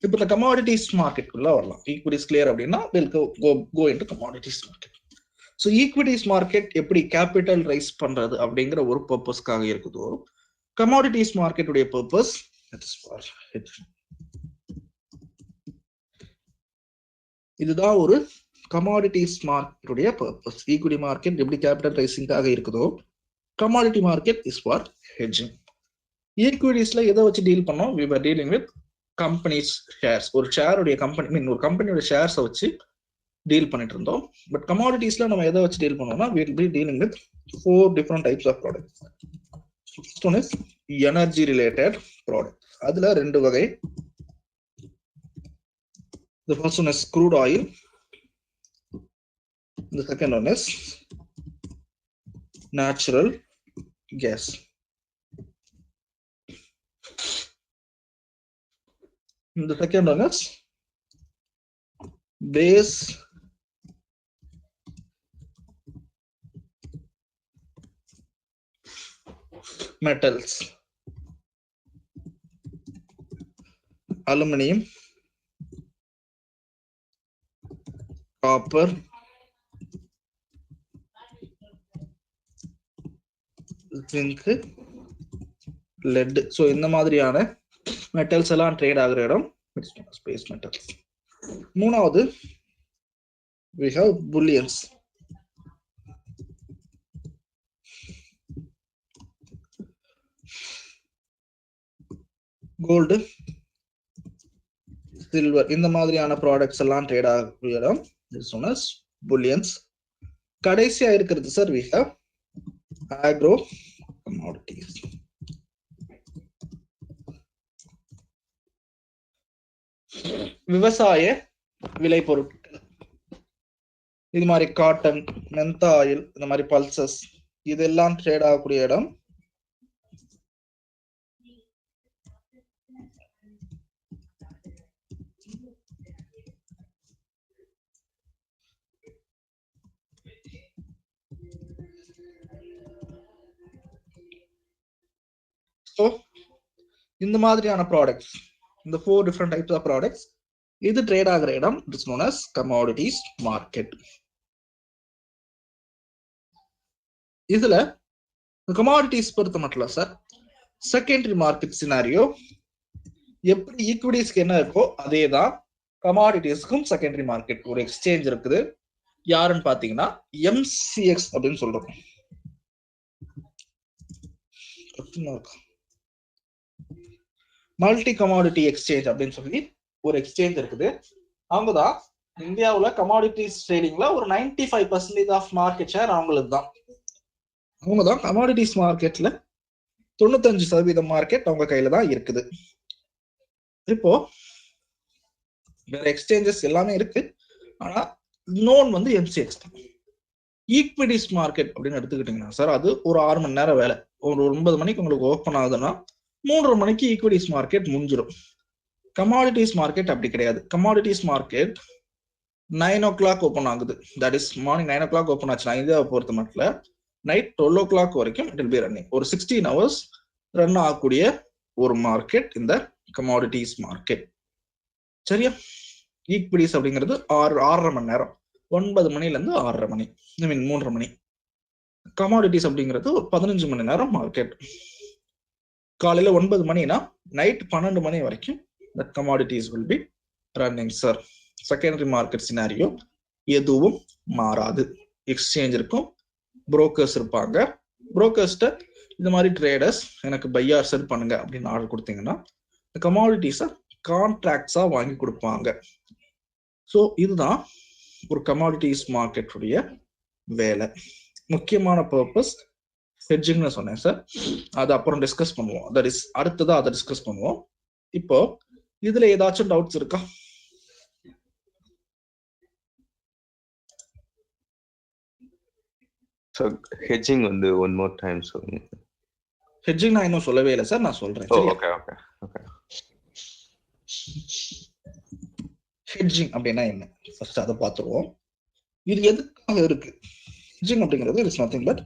இப்போ இந்த கமாடிட்டிஸ் மார்க்கெட்டுக்குள்ள வரலாம். ஈக்விட்டிஸ் கிளியர் அப்படின்னா will go into commodities market. So equities market எப்படி கேபிட்டல் ரைஸ் பண்றது அப்படிங்கிற ஒரு பர்பஸ்க்காக இருக்குதோ, கமாடிட்டிஸ் மார்க்கெட்டுடைய பர்பஸ் இதுதான். ஒரு கமாடிட்டிஸ் மார்க்கெட்டுடைய பர்பஸ். ஈக்விட்டி மார்க்கெட் எப்படி கேபிட்டல் ரைசிங்காக இருக்குதோ, commodity market is for hedging. ஈக்விட்டிஸ்ல எதை வச்சு டீல் பண்ணோம்? we were dealing with companies shares. ஒரு ஷேருடைய கம்பெனி ஒரு கம்பெனியோட ஷேர்ஸை வச்சு டீல் பண்ணிட்டு இருந்தோம். பட் கமாடிட்டிஸ்ல நம்ம எதை வச்சு டீல் பண்ணோம்னா we will be dealing with 4 different types of products. First one is energy related products. அதுல 2 வகை. The first one is crude oil. The second one is natural gas. The second one is base metals, aluminum, copper, zinc, lead. So இந்த மாதிரியான metals எல்லாம் trade ஆகுற இடம் base metals. மூணாவது we have bullions. Gold, silver, இந்த மாதிரியான products எல்லாம் trade ஆகுற இடம் இஸ் known as bullions. கடைசியா இருக்கிறது sir we have agro commodities. விவசாய விளைபொருட்கள். இது மாதிரி காட்டன், மென்தா ஆயில், இந்த மாதிரி பல்சஸ், இதெல்லாம் ட்ரேட் ஆகக்கூடிய இடம் இந்த மாதிரியான ப்ராடக்ட்ஸ். இந்த 4 different types of products இது ட்ரேட் ஆகிற இடம் it is known as commodities market. இதுல கமாடிட்டிஸ் பொறுத்த மட்டும் சார் செகண்டரி மார்க்கெட் சினாரியோ எப்படி ஈக்விட்டிஸ்க்கு என்ன இருக்கோ அதே தான் கமாடிட்டிஸ்க்கும் செகண்டரி மார்க்கெட். ஒரு எக்ஸ்சேஞ்ச் இருக்குது, யாருன்னு பாத்தீங்கன்னா MCX அப்படின்னு சொல்றோம். மல்டி கமாடிட்டி எக்ஸ்சேஞ்ச் அப்படின்னு சொல்லி ஒரு எக்ஸ்சேஞ்ச் இருக்குது. அவங்கதான் இந்தியாவுல கமாடிட்டிஸ் ட்ரேடிங்ல ஒரு 95% ஆஃப் மார்க்கெட் ஷேர் அவங்களுக்கு தான். அவங்கதான் கமாடிட்டிஸ் மார்க்கெட்ல 95% மார்க்கெட் அவங்க கையில தான் இருக்குது. இப்போ வேற எக்ஸ்சேஞ்சஸ் எல்லாமே இருக்கு, ஆனா நோன் வந்து MCX தான். ஈக்விட்டிஸ் மார்க்கெட் அப்படின்னு எடுத்துக்கிட்டீங்கன்னா சார் அது ஒரு 6 மணி நேரம் வேலை. ஒரு 9 மணிக்கு உங்களுக்கு ஓப்பன் ஆகுதுன்னா 3:30 மணிக்கு ஈக்விட்டிஸ் மார்க்கெட் முடிஞ்சிடும். கமாடிட்டிஸ் மார்க்கெட் அப்படி கிடையாது. கமாடிட்டிஸ் மார்க்கெட் 9 o'clock ஓப்பன் ஆகுது. That is morning 9 o'clock open ஆச்சுன்னா இந்தியாவை பொறுத்த மட்டும் நைட் 12 o'clock வரைக்கும் இட் வில் பி ரன்னிங். ஒரு 16 hours ரன் ஆகக்கூடிய ஒரு மார்க்கெட் இந்த கமாடிட்டிஸ் மார்க்கெட். சரியா? ஈக்விட்டிஸ் அப்படிங்கிறது 6.5 மணி நேரம், 9 மணில இருந்து 6:30 மணி, 3:30 மணி. கமாடிட்டிஸ் அப்படிங்கிறது ஒரு 15 மணி நேரம் மார்க்கெட். காலையில 9 மணினா நைட் 12 மணி வரைக்கும் the commodities will be running sir. Secondary market scenario எதுவும் மாறாது. எக்ஸ்சேஞ்ச் இருக்கும், புரோக்கர்ஸ் இருப்பாங்க. புரோக்கர்ஸ்ட இந்த மாதிரி ட்ரேடர்ஸ் எனக்கு பையார் செல் பண்ணுங்க அப்படின்னு ஆர்டர் கொடுத்தீங்கன்னா கமாடிட்டிஸை கான்ட்ராக்ட்ஸா வாங்கி கொடுப்பாங்க. ஸோ இதுதான் ஒரு கமாடிட்டிஸ் மார்க்கெட்டுடைய வேலை. முக்கியமான பர்பஸ் ஹெட்ஜிங்னு சொன்னேன் சார், அது அப்புறம் டிஸ்கஸ் பண்ணுவோம். தட் இஸ் அடுத்ததா அதை டிஸ்கஸ் பண்ணுவோம். இப்போ இதுல ஏதாச்சும் டவுட்ஸ் இருக்கா? ஹெட்ஜிங் வந்து ஒன் மோர் டைம் சொல்லுங்க. ஹெட்ஜிங் நான் இன்னும் சொல்லவே இல்லை சார், நான் சொல்றேன். Okay okay okay. ஹெட்ஜிங் அப்படின்னா என்ன ஃபர்ஸ்ட் அதை பார்த்துருவோம். இது எதுக்காக இருக்கு? ஹெட்ஜிங் அப்படிங்கிறது இட்ஸ் நத்திங் பட்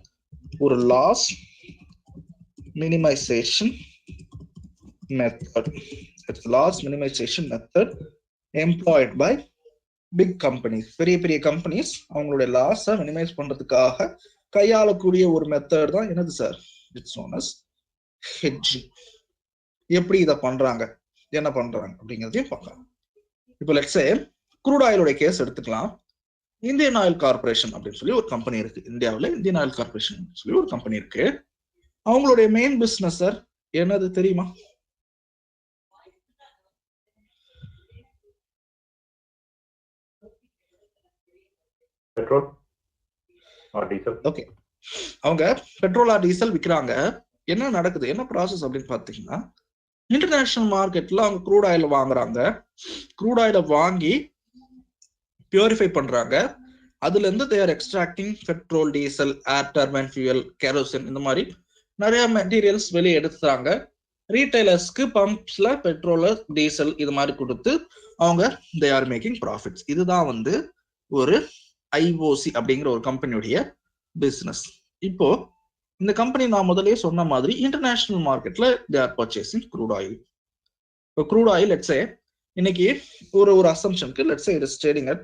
ஒரு loss minimization method. It's loss minimization method employed by big companies. பெரிய பெரிய கம்பெனிஸ் அவங்களுடைய லாஸை மினிமைஸ் பண்றதுக்காக கையாளக்கூடிய ஒரு மெத்தட் தான் என்னது sir? It's known as hedging. எப்படி இதை பண்றாங்க, என்ன பண்றாங்க அப்படிங்கிறதையும் பார்க்கலாம். இப்போ லெட்ஸ் சே க்ரூட் ஆயிலோட கேஸ் எடுத்துக்கலாம். இந்தியன் ஆயில் கார்பரேஷன் அப்படின்னு சொல்லி ஒரு கம்பெனி இருக்கு. இந்தியாவில் இந்தியன் ஆயில் கார்பரேஷன் சொல்லி ஒரு கம்பெனி இருக்கு. அவங்களுடைய மெயின் பிசினஸ் சார் என்னது தெரியுமா? Petrol R diesel. ஓகே, அவங்க பெட்ரோல் ஆர் டீசல் விற்கிறாங்க. என்ன நடக்குது, என்ன ப்ராசஸ் அப்படின்னு பார்த்தீங்கன்னா, இன்டர்நேஷனல் மார்க்கெட்ல அவங்க க்ரூட் ஆயில் வாங்குறாங்க. க்ரூட் ஆயில வாங்கி பியூரிஃபை பண்றாங்க. அதுல இருந்து they're extracting petrol, diesel, air turbine fuel, kerosene, இந்த மாதிரி நிறைய மெட்டீரியல்ஸ் வெளியே எடுத்துறாங்க. ரீட்டைலர்ஸ்க்கு பம்ப்ஸ்ல பெட்ரோல், டீசல் இது மாதிரி கொடுத்து அவங்க தே ஆர் மேக்கிங் ப்ராஃபிட்ஸ். இதுதான் வந்து ஒரு ஐஓசி அப்படிங்கிற ஒரு கம்பெனியுடைய பிசினஸ். இப்போ இந்த கம்பெனி நான் முதலே சொன்ன மாதிரி இன்டர்நேஷனல் மார்க்கெட்ல they are purchasing crude oil. இப்போ க்ரூட் ஆயில் லெட்ஸ் சே இன்னைக்கு ஒரு அசம்ஷனுக்கு let's say it is trading at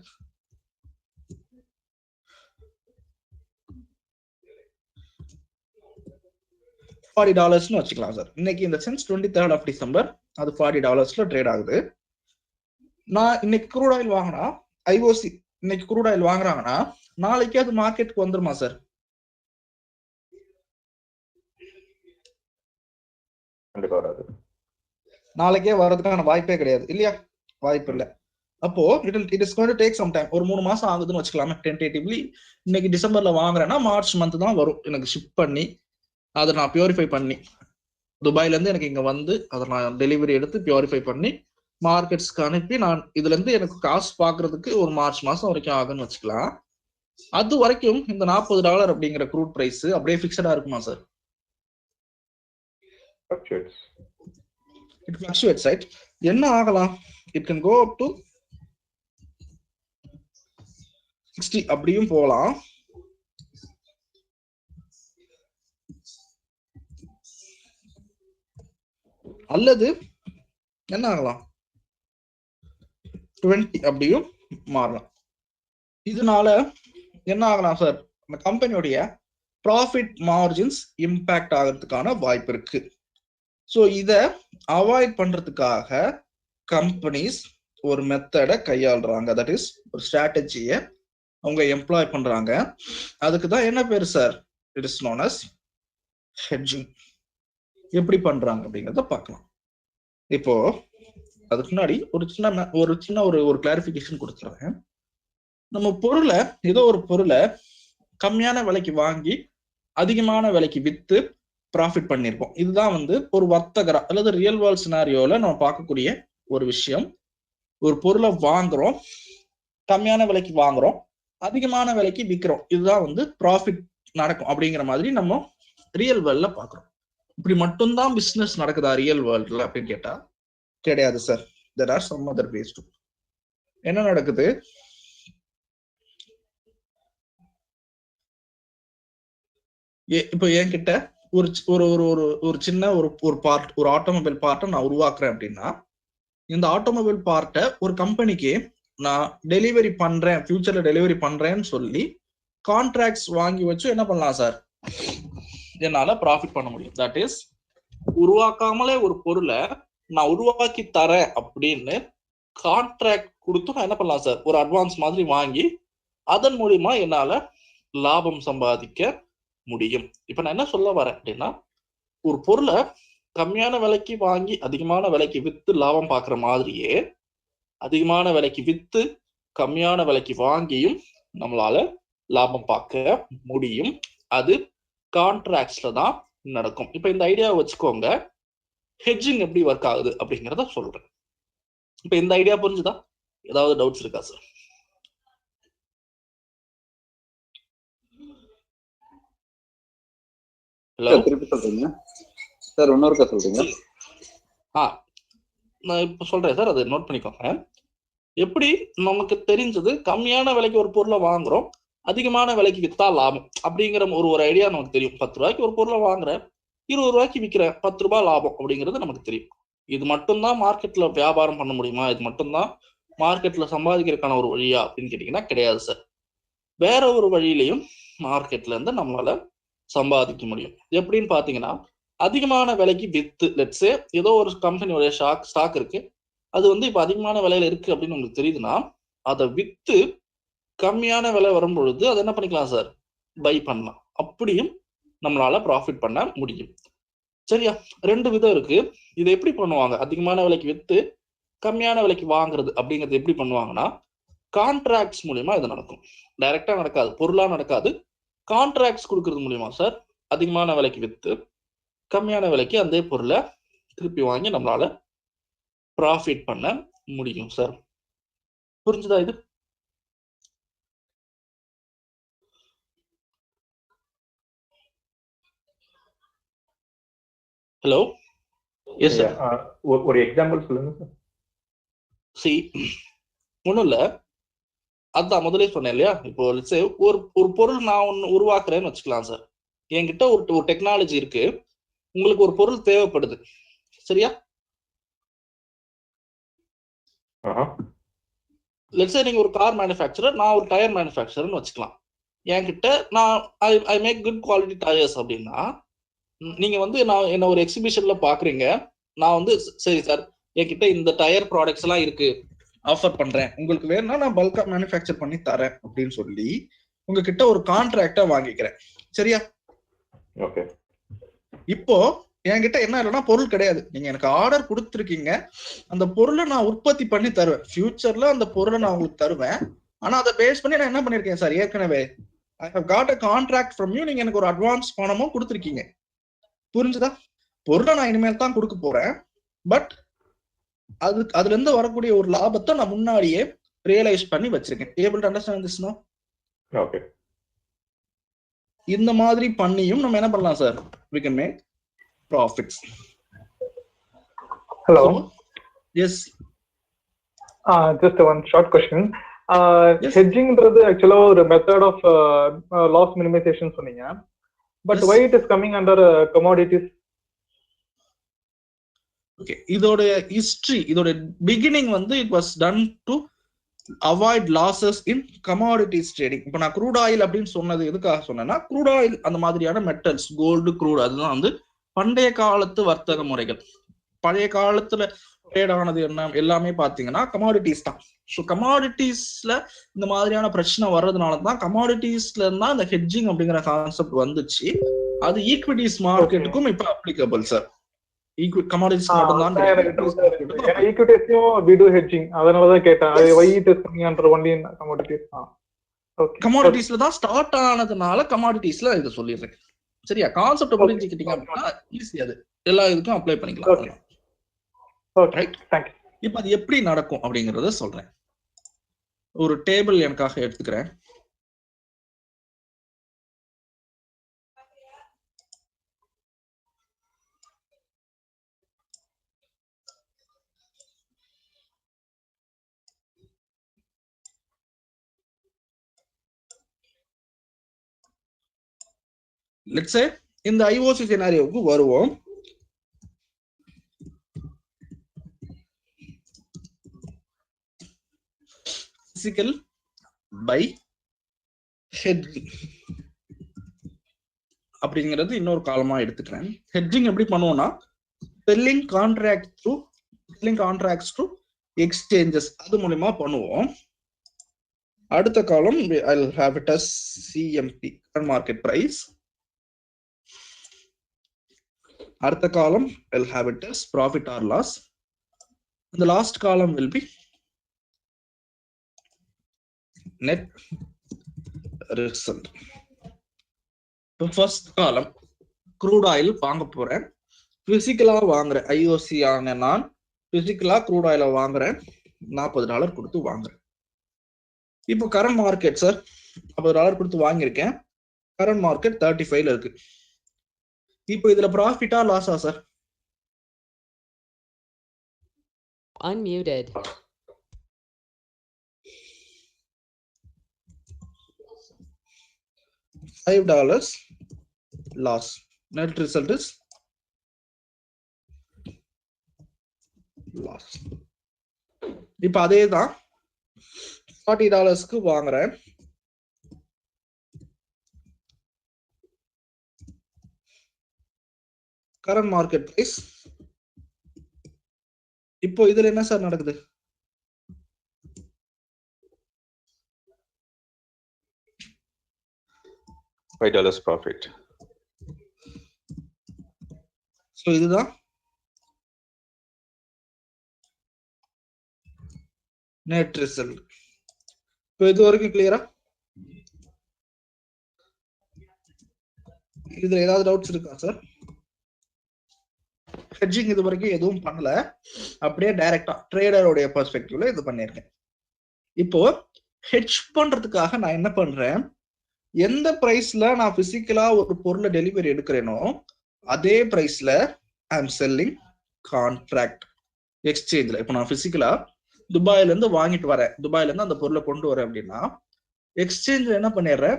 $40 வச்சுக்கலாம் சார். இன்னைக்கு இந்த சென்ஸ் 23rd of December அது $40 ட்ரேட் ஆகுது. நான் இன்னைக்கு க்ரூட் ஆயில் வாங்கினா, ஐஓசி இன்னைக்கு க்ரூட் ஆயில் வாங்குறாங்கன்னா நாளைக்கு அது மார்க்கெட்டுக்கு வந்துருமா சார்? நாளைக்கே வர்றதுக்கான வாய்ப்பே கிடையாது இல்லையா? வாய்ப்பு இல்லை. அப்போ it is going to take some time. ஒரு 3 மாசம் ஆகுதுன்னு வச்சுக்கலாமே டென்டேட்டிவ்லி. இன்னைக்கு டிசம்பர்ல வாங்குறேன்னா மார்ச் மந்த் தான் வரும் எனக்கு ஷிப் பண்ணி, அதை நான் பியூரிஃபை பண்ணி துபாயில இருந்து எனக்கு இங்க வந்து அதை நான் டெலிவரி எடுத்து பியூரிஃபை பண்ணி மார்க்கெட்ஸ்க்கு அனுப்பி நான் இதுல இருந்து எனக்கு காசு பாக்குறதுக்கு ஒரு மார்ச் மாசம் வரைக்கும் ஆகுன்னு வச்சுக்கலாம். அது வரைக்கும் இந்த $40 அப்படிங்கிற க்ரூட் பிரைஸ் அப்படியே பிக்சடா இருக்குமா சார்? It fluctuates, right? என்ன ஆகலாம்? It can go up to 60 அப்படியும் போகலாம். அல்லது என்ன ஆகலாம், 20 அப்படியும் மாறலாம். இதனால என்ன ஆகலாம் சார்? அந்த கம்பெனியோடைய ப்ராஃபிட் மார்ஜின்ஸ் இம்பாக்ட் ஆகிறதுக்கான வாய்ப்பு இருக்கு. ஸோ இதை அவாய்ட் பண்றதுக்காக கம்பெனிஸ் ஒரு மெத்தடை கையாளுறாங்க. தட் இஸ் ஒரு ஸ்ட்ராட்டஜியை அவங்க எம்ப்ளாய் பண்றாங்க. அதுக்கு தான் என்ன பேரு sir? It is known as hedging. எப்படி பண்றாங்க அப்படிங்கிறத பார்க்கலாம். இப்போ அதுக்கு முன்னாடி ஒரு சின்ன கிளாரிபிகேஷன் கொடுத்துறேன். நம்ம பொருளை, ஏதோ ஒரு பொருளை கம்மியான விலைக்கு வாங்கி அதிகமான விலைக்கு வித்து ப்ராஃபிட் பண்ணியிருப்போம். இதுதான் வந்து ஒரு வர்த்தகரா அல்லது ரியல் வேர்ல்ட் சினாரியோல நம்ம பார்க்கக்கூடிய ஒரு விஷயம். ஒரு பொருளை வாங்குறோம், கம்மியான விலைக்கு வாங்குறோம், அதிகமான விலைக்கு விற்கிறோம். இதுதான் வந்து ப்ராஃபிட் நடக்கும் அப்படிங்கிற மாதிரி நம்ம ரியல் வேர்ல்ட்ல பாக்குறோம். இப்படி மட்டும்தான் பிசினஸ் நடக்குதா ரியல் வேர்ல்ட்ல அப்படின்னு கேட்டா கிடையாது sir. there are some other ways too. என்ன நடக்குது? இப்போ என்கிட்ட ஒரு சின்ன ஒரு பார்ட், ஒரு ஆட்டோமொபைல் பார்ட்டை நான் உருவாக்குறேன் அப்படின்னா, இந்த ஆட்டோமொபைல் பார்ட்டை ஒரு கம்பெனிக்கு நான் டெலிவரி பண்றேன், ஃபியூச்சர்ல டெலிவரி பண்றேன்னு சொல்லி கான்ட்ராக்ட்ஸ் வாங்கி வச்சு என்ன பண்ணலாம் சார்? என்னால ப்ராஃபிட் பண்ண முடியும். தட் இஸ், உருவாக்காமலே ஒரு பொருளை நான் உருவாக்கி தரேன் அப்படின்னு கான்ட்ராக்ட் கொடுத்து நான் என்ன பண்ணலாம் சார்? ஒரு அட்வான்ஸ் மாதிரி வாங்கி அதன் மூலியமா என்னால லாபம் சம்பாதிக்க முடியும். இப்ப நான் என்ன சொல்ல வரேன் அப்படின்னா, ஒரு பொருளை கம்மியான விலைக்கு வாங்கி அதிகமான விலைக்கு வித்து லாபம் பார்க்குற மாதிரியே, அதிகமான விலைக்கு வித்து கம்மியான விலைக்கு வாங்கியும் நம்மளால லாபம் பார்க்க முடியும். அது கான்ட்ராக்ட்ஸ்ல தான் நடக்கும். இப்ப இந்த ஐடியாவை வச்சுக்கோங்க. ஹெட்ஜிங் எப்படி ஒர்க் ஆகுது அப்படிங்கிறத சொல்றேன். இப்ப இந்த ஐடியா புரிஞ்சுதா? ஏதாவது டவுட்ஸ் இருக்கா சார்? ஹலோ, திருப்பி சொல்றீங்க சார்? இன்னொருக்கா சொல்றீங்க? நான் இப்ப சொல்றேன் சார், அதை நோட் பண்ணிக்கோங்க. எப்படி நமக்கு தெரிஞ்சது கம்மியான விலைக்கு ஒரு பொருளை வாங்குறோம், அதிகமான விலைக்கு வித்தா லாபம் அப்படிங்கிற ஒரு ஐடியா நமக்கு தெரியும். 10 ரூபாய்க்கு ஒரு பொருளை வாங்குறேன், 20 ரூபாய்க்கு விற்கிறேன், 10 ரூபாய் லாபம் அப்படிங்கிறது நமக்கு தெரியும். இது மட்டும்தான் மார்க்கெட்ல வியாபாரம் பண்ண முடியுமா, இது மட்டும்தான் மார்க்கெட்ல சம்பாதிக்கிறதுக்கான ஒரு வழியா அப்படின்னு கேட்டீங்கன்னா கிடையாது சார். வேற ஒரு வழியிலையும் மார்க்கெட்ல இருந்து நம்மளால சம்பாதிக்க முடியும். எப்படின்னு பாத்தீங்கன்னா, அதிகமான விலைக்கு வித்து, லெட்ஸே ஏதோ ஒரு கம்பெனியோட ஸ்டாக் இருக்கு, அது வந்து இப்ப அதிகமான விலையில இருக்கு அப்படின்னு உங்களுக்கு தெரியுதுன்னா, அதை வித்து கம்மியான விலை வரும் பொழுது அதை என்ன பண்ணிக்கலாம் சார், பை பண்ணலாம். அப்படியும் நம்மளால ப்ராஃபிட் பண்ண முடியும். சரியா? 2 விதம் இருக்கு. இதை எப்படி பண்ணுவாங்க, அதிகமான விலைக்கு வித்து கம்மியான விலைக்கு வாங்குறது அப்படிங்கிறது எப்படி பண்ணுவாங்கன்னா, கான்ட்ராக்ட்ஸ் மூலியமா இது நடக்கும். டைரக்டா நடக்காது, பொருளா நடக்காது. கான்ட்ராக்ட்ஸ் கொடுக்கறது மூலியமா சார் அதிகமான விலைக்கு வித்து கம்மியான விலைக்கு அந்த பொருளை திருப்பி வாங்கி நம்மளால ப்ராஃபிட் பண்ண முடியும் சார். புரிஞ்சுதா இது? Hello, yes sir. ஒரு எக்ஸாம்பிள் சொல்லுங்க சார். சி, ஒன்றும் இல்லை, அதுதான் முதலே சொன்னேன் இல்லையா. இப்போ ஒரு பொருள் நான் ஒன்று உருவாக்குறேன்னு வச்சுக்கலாம் சார். என்கிட்ட ஒரு டெக்னாலஜி இருக்கு, உங்களுக்கு ஒரு பொருள் தேவைப்படுது, சரியா? லெட்ஸ் நீங்க ஒரு கார் மேனுஃபேக்சரர், நான் ஒரு டயர் மேனுஃபேக்சரர்னு வச்சுக்கலாம். என்கிட்ட நான் I make good quality tyres அப்படின்னா, நீங்க வந்து நான் என்ன ஒரு எக்ஸிபிஷன்ல பாக்குறீங்க, நான் வந்து சரி சார் என்கிட்ட இந்த டயர் ப்ராடக்ட்ஸ் எல்லாம் இருக்கு, ஆஃபர் பண்றேன், உங்களுக்கு வேணும்னா நான் பல்கா மேனுஃபேக்சர் பண்ணி தரேன் அப்படின்னு சொல்லி உங்ககிட்ட ஒரு கான்ட்ராக்டா வாங்கிக்கிறேன், சரியா? ஓகே. இப்போ என்கிட்ட என்ன இல்லைன்னா பொருள் கிடையாது, நீங்க எனக்கு ஆர்டர் கொடுத்துருக்கீங்க, அந்த பொருளை நான் உற்பத்தி பண்ணி தருவேன், ஃபியூச்சர்ல அந்த பொருளை நான் உங்களுக்கு தருவேன். ஆனா அதை பேஸ் பண்ணி நான் என்ன பண்ணிருக்கேன் சார், ஏற்கனவே I have got a contract from you, நீங்க எனக்கு ஒரு அட்வான்ஸ் பணமும் கொடுத்துருக்கீங்க. புரிஞ்சுதா? பொருளை நான் இனிமேல் தான் கொடுக்க போறேன், பட் அதுல இருந்து வரக்கூடிய ஒரு லாபத்தை நான் முன்னாடியே ரியலைஸ் பண்ணி வச்சிருக்கேன். Able to understand this no? Okay. இந்த மாதிரி பண்ணியும் நம்ம என்ன பண்ணலாம் sir, we can make profits. Hello. So, yes. Just one short question. Yes. Hedging is actually a method of loss minimization சொன்னீங்க. But Yes. why it is coming under commodities? Okay, இதோட history, இதோட beginning வந்து it was done to avoid losses in commodities trading. இப்போ நான் crude oil அப்படின்னு சொன்னது எதுக்காக சொன்னேன்னா, க்ரூட் ஆயில் அந்த மாதிரியான மெட்டல்ஸ், கோல்டு, க்ரூட், அதுதான் வந்து பண்டைய காலத்து வர்த்தக முறைகள். பழைய காலத்துல ட்ரேட் ஆனது என்ன எல்லாமே பாத்தீங்கன்னா கமாடிட்டிஸ் தான். ஸோ கமாடிட்டிஸ்ல இந்த மாதிரியான பிரச்சனை வர்றதுனால தான் கமாடிட்டிஸ்ல இருந்தா இந்த ஹெட்ஜிங் அப்படிங்கிற கான்செப்ட் வந்துச்சு. அது ஈக்விட்டிஸ் மார்க்கெட்டுக்கும் இப்ப அப்ளிகபிள் சார். கமாடிட்டிஸ் மட்டும் தான். ஈக்விட்டிஸ்லயும் we do hedging, அதனாலதான் கேட்டேன். அது why it is coming under only in commodities? Okay. கமாடிட்டிஸ்ல தான் ஸ்டார்ட் ஆனதுனால கமாடிட்டிஸ்ல இதை சொல்லிடுறேன், சரியா? கான்செப்ட் புரிஞ்சுக்கிட்டீங்க அப்படின்னா ஈஸி, அது எல்லா இதுக்கும் அப்ளை பண்ணிக்கலாம். ரைட். இப்ப அது எப்படி நடக்கும் அப்படிங்கறத சொல்றேன். ஒரு டேபிள் எனக்காக எடுத்துக்கிறேன். லெட்ஸ் சே இந்த ஐஓசி சினாரியோவுக்கு வருவோம். பிசிக்கல் பை ஹெட்ஜிங் அப்படிங்கிறது இன்னொரு காலமா எடுத்துக்கிறேன். ஹெட்ஜிங் எப்படி பண்ணுவோம்னா, செல்லிங் கான்ட்ராக்ட்ஸ் டு எக்ஸ்சேஞ்சஸ், அது மூலமா பண்ணுவோம். அடுத்த காலம் I'll have it as CMP, current market price. அடுத்த காலம் I'll have it as profit or loss. And the last column will be net result. First column crude oil வாங்க போறேன், பிசிக்கலா வாங்குறேன். ஐஓசி ஆன நான் பிசிக்கலா crude oil வாங்குறேன், $40 கொடுத்து வாங்குறேன். இப்போ கரண்ட் மார்க்கெட் சார் $40 கொடுத்து வாங்கியிருக்கேன், கரண்ட் மார்க்கெட் 35ல இருக்கு. இப்போ இதுல ப்ராஃபிட்டா லாஸா sir? Unmuted. $5 loss. Net result is loss. இப்ப அதே தான் $40 வாங்குறேன். Current market price. இப்போ இதுல என்ன சார் நடக்குது? $5 ப்ராஃபிட். ஸோ இதுதான் நெட் ரிசல்ட். இப்போ இது வரைக்கும் கிளியரா? இதுல ஏதாவது டவுட்ஸ் இருக்கா சார்? ஹெட்ஜிங் இது வரைக்கும் எதுவும் பண்ணல, அப்படியே டைரக்டா ட்ரேடருடைய பெர்ஸ்பெக்டிவ்ல இது பண்ணிருக்கேன். இப்போ ஹெட்ஜ் பண்றதுக்காக நான் என்ன பண்றேன், எந்த பிரைஸ்ல நான் பிசிக்கலா ஒரு பொருளை டெலிவரி எடுக்கிறேனோ அதே பிரைஸ்ல ஐ எம் செல்லிங் கான்ட்ராக்ட் எக்ஸ்சேஞ்ச்ல. இப்போ நான் பிசிக்கலா துபாயில இருந்து வாங்கிட்டு வரேன், துபாயில இருந்து அந்த பொருளை கொண்டு வரேன் அப்படின்னா எக்ஸ்சேஞ்ச்ல என்ன பண்ணிடுறேன்,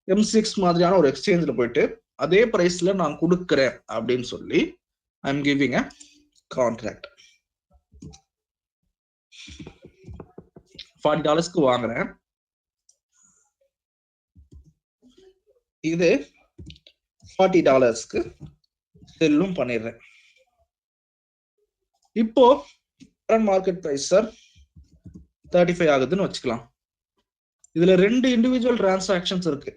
M6 மாதிரியான ஒரு எக்ஸ்சேஞ்ச்ல போயிட்டு அதே பிரைஸ்ல நான் கொடுக்குறேன் அப்படின்னு சொல்லி I am giving a contract. $40 வாங்குறேன், இது $40 செல்லும் பண்ணிடுறேன். இப்போ கரண்ட் மார்க்கெட் பிரைஸ் சார் 35 ஆகுதுன்னு வச்சுக்கலாம். இதுல 2 இண்டிவிஜுவல் டிரான்சாக்ஷன்ஸ் இருக்கு.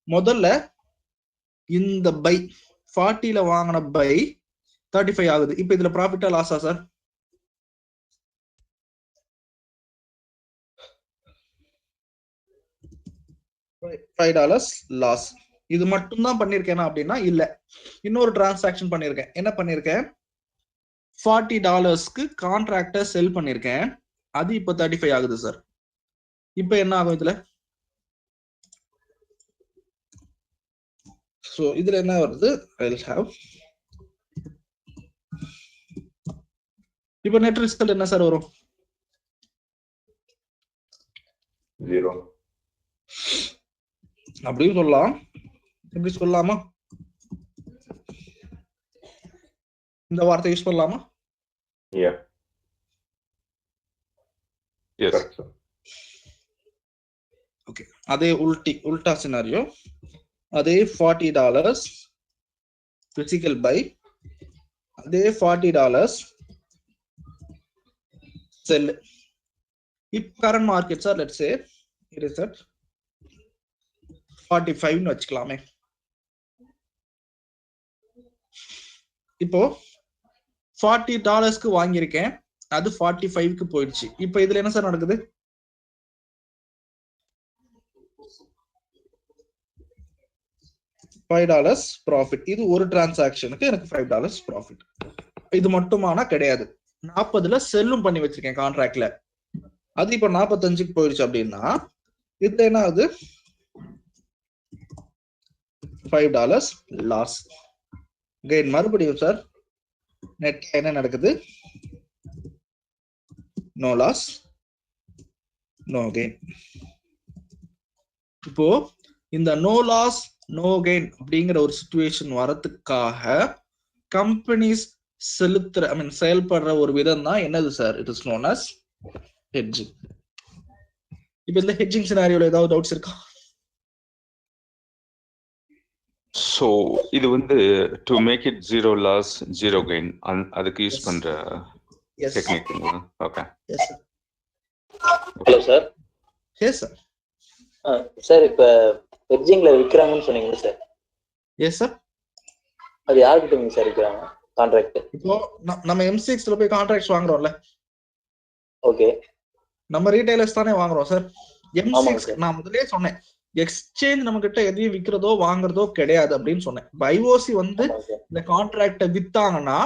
முதல்ல இந்த பை 40ல வாங்கின பை 35 ஆகுது. இப்போ இதுல ப்ராஃபிட்டா லாஸா சார்? $5 லாஸ். இது மட்டும் தான் பண்ணிருக்கேனா அப்படின்னா இல்ல, இன்னொரு டிரான்சாக்ஷன் பண்ணிருக்கேன். என்ன பண்ணிருக்கேன், $40 கான்ட்ராக்ட செல் பண்ணிருக்கேன், அது இப்போ 35 ஆகுது சார். இப்போ என்ன ஆகும் இதுல? சோ இதுல என்ன வருது, I'll have இப்போ நெட் ரிசல்ட் என்ன சார் வரும்? 0. அப்படியும் சொல்லலாம், எப்படி சொல்லலாமா? இந்த வார்த்தை யூஸ் பண்ணலாமா? Yeah. Yes. Correct, sir. Okay, அதே உல்டா சினாரியோ. அதே $40 பிசிக்கல் பை, அதே $40 செல். இப்போ current market sir let's say it is at 45 னு வச்சுக்கலாமே. இப்போ $40 வாங்கியிருக்கேன், அது 45 போயிடுச்சு. இப்போ இதுல என்ன சார் நடக்குது? $5 ப்ராஃபிட். இது ஒரு டிரான்சாக்ஷனுக்கு எனக்கு $5 ப்ராஃபிட். இது மட்டுமானா கிடையாது, 40ல செல்லும் பண்ணி வச்சிருக்கேன் கான்ட்ராக்ட்ல, அது இப்போ 45 போயிடுச்சு அப்படின்னா இது என்ன ஆகுது, $5 லாஸ். கெயின் மறுபடியும் சார் நெட் என்ன நடக்குது, நோ லாஸ் நோ கெயின். இப்போ இந்த நோ லாஸ் நோ கெயின் அப்படிங்கிற ஒரு சிச்சுவேஷன் வரதுக்காக கம்பெனிஸ் செயல்படுற ஒரு விதம் தான் என்னது sir, it is known as hedging. இப்போ இந்த ஹெட்ஜிங் சினாரியோல ஏதாவது டவுட்ஸ் இருக்கா? ஸோ இது வந்து to make it 0 loss 0 gain அதுக்கு யூஸ் பண்ற technique. Okay. Yes sir. Hello sir. Yes sir. Sir இப்போ ஹெட்ஜிங்ல விற்கிறாங்கன்னு சொன்னீங்க சார். Yes sir. அது யார்கிட்ட சார் விற்கிறாங்க கான்ட்ராக்ட்? இப்போ நம்ம M6ல போய் கான்ட்ராக்ட்ஸ் வாங்குறோம்ல. ஓகே. நம்ம ரீட்டைலர்ஸ் தானே வாங்குறோம் சார். M6 நான் முதல்லயே சொன்னேன், எக்ஸ்சேஞ்ச் நம்ம கிட்ட எதையும் விற்கிறதோ வாங்குறதோ கிடையாது அப்படின்னு சொன்னேன். IOC வந்து இந்த கான்ட்ராக்ட வித்தாங்கன்னா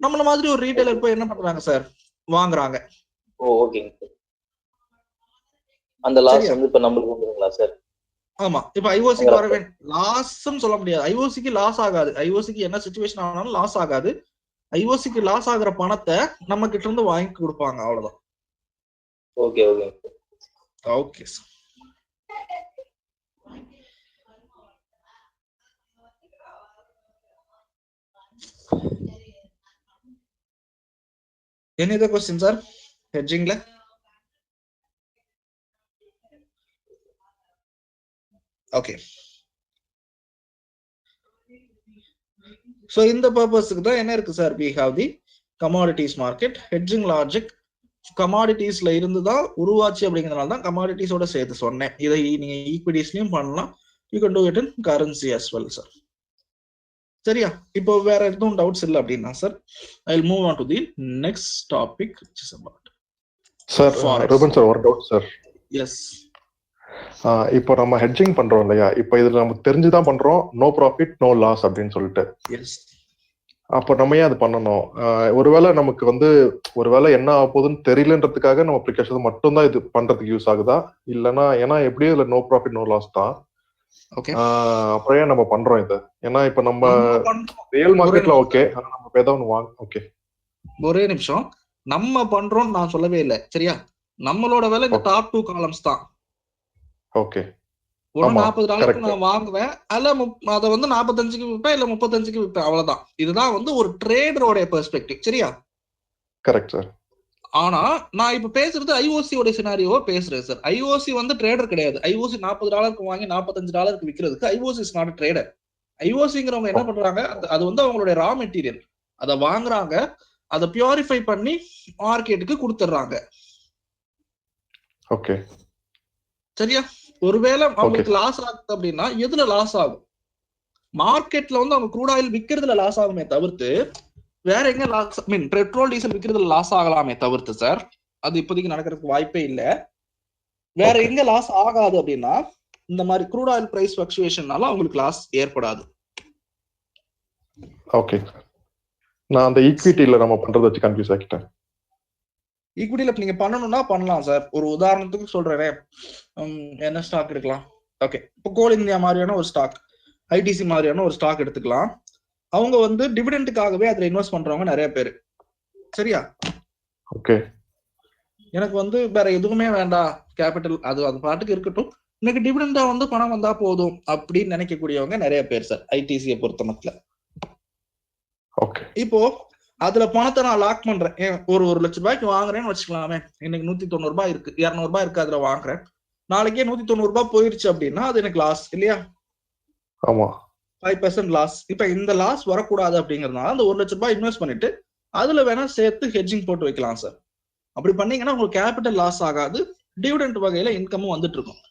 நம்மள மாதிரி ஒரு ரீட்டைலர் போய் என்ன பண்றாங்க சார், வாங்குறாங்க. ஓ ஓகேங்க சார். அந்த லாஸ் வந்து இப்ப நம்மளுக்கு வந்துருங்களா சார்? ஆமா, இப்ப ஐஓசிக்கு வரவே லாஸ்ன்னு சொல்ல முடியாது. ஐஓசிக்கு லாஸ் ஆகாது. ஐஓசிக்கு என்ன சிச்சுவேஷன் ஆனாலும் லாஸ் ஆகாது. ஐஓசிக்கு லாஸ் ஆகுற பணத்தை நம்ம கிட்ட இருந்து வாங்கி கொடுப்பாங்க, அவ்வளவுதான். Okay okay okay sir. Any other questions, sir? Hedging la? Okay. So in the purpose தான் என்ன இருக்கு sir? We have the commodities market. Hedging logic கமாடிட்டிஸ்ல இருந்து தான் உருவாச்சு அப்படிங்கிறதுனால தான் கமாடிட்டிஸோட சேர்த்து சொன்னேன். இதை நீங்க ஈக்விட்டிஸ்லயும் பண்ணலாம். You can do it in currency as well sir. சரியா? இப்போ வேற எதுவும் டவுட்ஸ் இல்லை அப்படின்னா sir I will move on to the next topic which is about sir Ruban sir ஒரு டவுட் சார். எஸ். இப்போ நம்ம ஹெட்ஜிங் பண்றோம் இல்லையா, இப்போ இதுல நமக்கு தெரிஞ்சுதான் பண்றோம் நோ ப்ராஃபிட் நோ லாஸ் அப்படின்னு சொல்லிட்டு. எஸ். அப்போ நம்ம ஏன் அது பண்ணணும்? ஒருவேளை நமக்கு ஒருவேளை என்ன ஆக போகுதுன்னு தெரியலன்றதுக்காக நம்ம ப்ரிகாஷன் மட்டும் தான் இது பண்றதுக்கு யூஸ் ஆகுதா? இல்லைன்னா ஏன்னா எப்படியும் இதுல நோ ப்ராஃபிட் நோ லாஸ் தான். ஓகே. அப்புறம் ஏன் நம்ம பண்றோம் இதை? ஏன்னா இப்ப நம்ம ரியல் மார்க்கெட்ல ஓகே, நம்ம ஏதாவது ஒன்று வாங்க. ஓகே, ஒரே நிமிஷம். நம்ம பண்றோம் நான் சொல்லவே இல்லை. சரியா? நம்மளோட வேலை இந்த டாப் 2 காலம்ஸ் தான். ஓகே. $40 நான் வாங்குவேன், அல்ல அதை 45க்கு விற்பேன், இல்ல 35க்கு விற்பேன், அவ்வளவுதான். இதுதான் ஒரு ட்ரேடரோட பெர்ஸ்பெக்டிவ். சரியா? Correct sir. ஆனா நான் இப்ப பேசுறது ஐஓசி உடைய சினாரியோ பேசுறேன் சார். ஐஓசி ட்ரேடர் கிடையாது. ஐஓசி $40 வாங்கி $45 விற்கிறதுக்கு ஐஓசி இஸ் நாட் ட்ரேடர். ஐஓசிங்கிறவங்க என்ன பண்றாங்க, அது அவங்களுடைய ரா மெட்டீரியல். அதை வாங்குறாங்க, அதை பியூரிஃபை பண்ணி மார்க்கெட்டுக்கு கொடுத்துட்றாங்க. ஓகே. சரியா? ஒருவேளை அவங்களுக்கு லாஸ் ஆகுது அப்படின்னா எதுல லாஸ் ஆகும்? மார்க்கெட்ல அவங்க க்ரூட் ஆயில் விற்கிறதுல லாஸ் ஆகுமே தவிர்த்து வேற எங்க லாஸ், பெட்ரோல் டீசல் விற்கிறதுல லாஸ் ஆகலாமே தவிர்த்து சார், அது இப்போதைக்கு நடக்கிறதுக்கு வாய்ப்பே இல்லை. வேற எங்க லாஸ் ஆகாது அப்படின்னா இந்த மாதிரி க்ரூட் ஆயில் பிரைஸ் ஃபிளக்சுவேஷன்னால அவங்களுக்கு லாஸ் ஏற்படாது. ஓகே. நான் அந்த ஈக்விட்டில நம்ம பண்றத வச்சு கன்ஃபியூஸ் ஆகிட்டேன். ஈக்விட்டில நீங்க பண்ணணும்னா பண்ணலாம் சார். ஒரு உதாரணத்துக்கு சொல்றேன், என்ன ஸ்டாக் எடுக்கலாம்? ஓகே, இப்போ கோல் இந்தியா மாதிரியான ஒரு ஸ்டாக், ஐடிசி மாதிரியான ஒரு ஸ்டாக் எடுத்துக்கலாம். அவங்க டிவிடெண்டுக்காகவே அதுல இன்வெஸ்ட் பண்றவங்க நிறைய பேர். சரியா? ஓகே. எனக்கு வேற எதுவுமே வேண்டாம், கேபிட்டல் அது பாட்டுக்கு இருக்கட்டும், எனக்கு டிவிடெண்டா பணம் வந்தா போதும் அப்படின்னு நினைக்கக்கூடியவங்க நிறைய பேர் சார் ஐடிசியை பொறுத்த மட்டும். ஓகே. இப்போ அதுல பணத்தை நான் லாக் பண்றேன். ஒரு $1,00,000 வாங்குறேன்னு வச்சுக்கலாமே. இன்னைக்கு $190 இருக்கு, $200 இருக்கு, அதுல வாங்குறேன். நாளைக்கே $190 போயிருச்சு அப்படின்னா அது எனக்கு லாஸ் இல்லையா? ஆமா, 5% லாஸ். இப்ப இந்த லாஸ் வரக்கூடாது அப்படிங்கறதுனால அந்த $1,00,000 இன்வெஸ்ட் பண்ணிட்டு அதுல வேணா சேர்த்து ஹெட்ஜிங் போட்டு வைக்கலாம் சார். அப்படி பண்ணீங்கன்னா உங்களுக்கு கேபிட்டல் லாஸ் ஆகாது, டிவிடெண்ட் வகையில இன்கமும் வந்துட்டு இருக்கும்.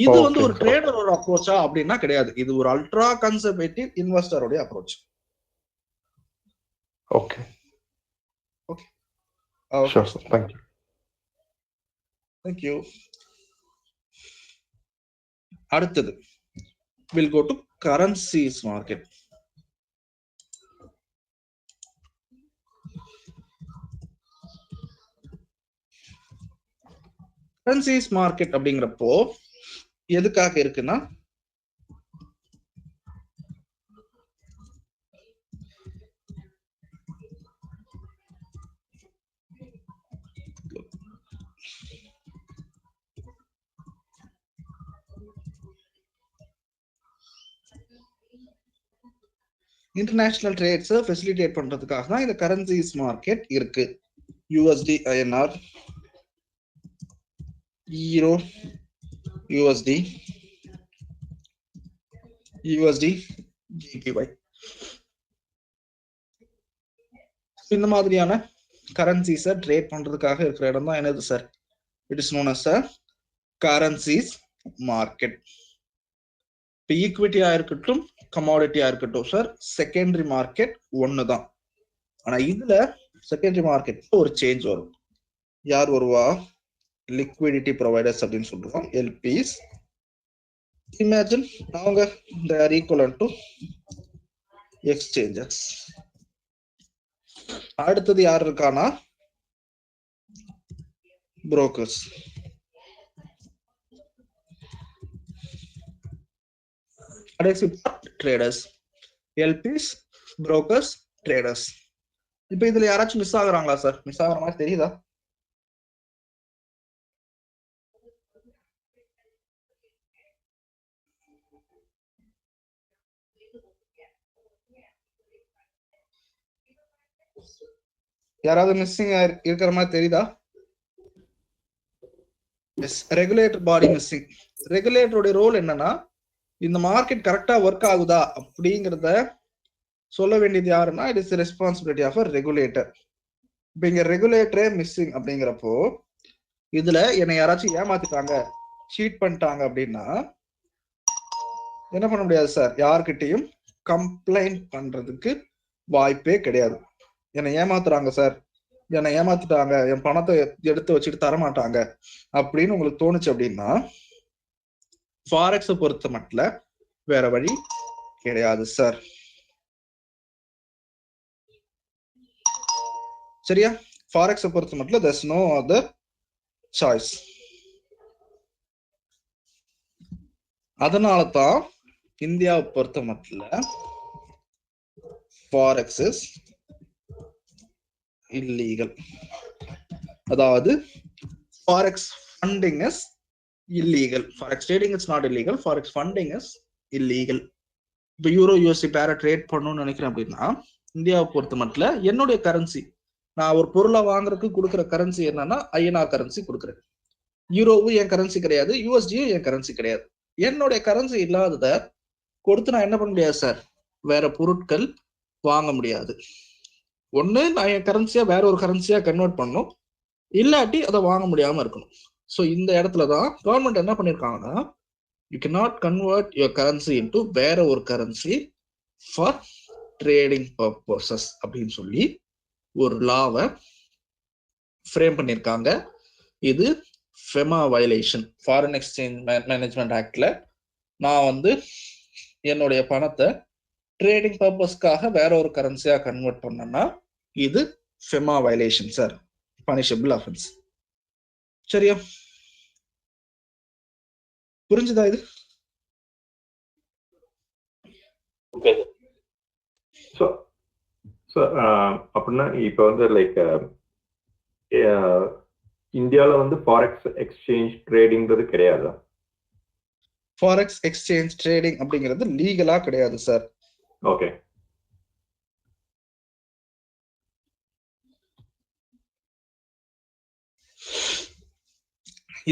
இது ஒரு ட்ரேடரோட அப்ரோச்சா அப்படின்னா கிடையாது. இது ஒரு அல்ட்ரா கன்சர்வேட்டிவ் இன்வெஸ்டரோட approach. Okay. Okay. Sure, sir. Thank you. Thank you. அடுத்தது we'll go to currencies market. currencies market அப்படிங்கிறப்போ எதுக்காக இருக்குன்னா இன்டர்நேஷனல் ட்ரேட்ஸ் ஃபெசிலிட்டேட் பண்றதுக்காக தான் இந்த கரன்சிஸ் மார்க்கெட் இருக்கு. USD INR, euro USD, USD JPY, இந்த மாதிரியான கரன்சிஸை ட்ரேட் பண்றதுக்காக இருக்கிற இடம் தான் என்னது sir? It is known as currencies market. இப்போ ஈக்விட்டியா இருக்கட்டும், கமாடிட்டியா இருக்கட்டும் சார், செகண்டரி மார்க்கெட் ஒண்ணுதான். ஆனா இதுல செகண்டரி மார்க்கெட் ஒரு சேஞ்ச் வரும். யார் வருவா? லிக்விடிட்டி ப்ரொவைடர்ஸ் அப்படின்னு சொல்லுவோம், எல்பிஸ். இமேஜின் அவங்க they are equivalent to exchanges. அடுத்தது யார் இருக்கானா? புரோக்கர்ஸ். கடைசி ட்ரேடர்ஸ், எல்பிஸ், புரோக்கர்ஸ், ட்ரேடர்ஸ். இப்ப இதுல யாராச்சும் மிஸ் ஆகுறாங்களா சார்? மிஸ் ஆகுற மாதிரி தெரியுதா? யாராவது மிஸ்ஸிங் இருக்கிற மாதிரி தெரியுதா? எஸ், ரெகுலேட்டர் பாடி மிஸ்ஸிங். ரெகுலேட்டருடைய ரோல் என்னன்னா, இந்த மார்க்கெட் கரெக்டா ஒர்க் ஆகுதா அப்படிங்கிறத சொல்ல வேண்டியது யாருன்னா, it is responsibility of a regulator. இப்ப இங்க ரெகுலேட்டரே மிஸ்ஸிங் அப்படிங்கிறப்போ இதுல என்னை யாராச்சும் ஏமாத்திட்டாங்க, சீட் பண்ணிட்டாங்க அப்படின்னா என்ன பண்ண முடியாது சார், யார்கிட்டையும் கம்ப்ளைண்ட் பண்றதுக்கு வாய்ப்பே கிடையாது. என்னை ஏமாத்துறாங்க சார், என்னை ஏமாத்திட்டாங்க, என் பணத்தை எடுத்து வச்சுட்டு தரமாட்டாங்க அப்படின்னு உங்களுக்கு தோணுச்சு அப்படின்னா ஃபாரெக்ஸை பொறுத்த மட்டும் வேற வழி கிடையாது சார். சரியா? ஃபாரெக்ஸை பொறுத்த மட்டும் there's no other choice. அதனால தான் இந்தியாவை பொறுத்த மட்டும் ஃபாரெக்ஸ் இஸ் இல்லீகல். அதாவது forex funding is illegal. Forex trading is not illegal. Forex funding is illegal. இப்போ யூரோ யூஎஸ்டி பேர ட்ரேட் பண்ணணும்னு நினைக்கிறேன் அப்படின்னா இந்தியாவை பொறுத்த மட்டும் என்னுடைய கரன்சி, நான் ஒரு பொருளை வாங்குறதுக்கு கொடுக்குற கரன்சி என்னன்னா ஐஎன்ஆர் கரன்சி கொடுக்குறேன். யூரோவும் என் கரன்சி கிடையாது, யூஎஸ்டியும் என் கரன்சி கிடையாது. என்னுடைய கரன்சி இல்லாததை கொடுத்து நான் என்ன பண்ண முடியாது சார், வேற பொருட்கள் வாங்க முடியாது. ஒண்ணு நான் என் கரன்சியா வேற ஒரு கரன்சியா கன்வெர்ட் பண்ணணும், இல்லாட்டி அதை வாங்க முடியாம இருக்கணும். ஸோ இந்த இடத்துலதான் கவர்மெண்ட் என்ன பண்ணிருக்காங்கன்னா, you cannot convert your currency into வேற ஒரு கரன்சி ஃபார் ட்ரேடிங் பர்பஸஸ் அப்படின்னு சொல்லி ஒரு லாவை ஃப்ரேம் பண்ணியிருக்காங்க. இது FEMA violation, foreign exchange management ஆக்ட்ல நான் என்னுடைய பணத்தை ட்ரேடிங் பர்பஸ்க்காக வேற ஒரு கரன்சியா கன்வெர்ட் பண்ணேன்னா இது FEMA violation sir, punishable offence. சரியா? புரிஞ்சுதா இது? அப்படின்னா இப்ப லைக் இந்தியால ஃபாரெக்ஸ் எக்ஸ்சேஞ்ச் ட்ரேடிங்கிறது கிடையாதா? ஃபாரெக்ஸ் எக்ஸ்சேஞ்ச் ட்ரேடிங் அப்படிங்கிறது லீகலா கிடையாது சார். ஓகே.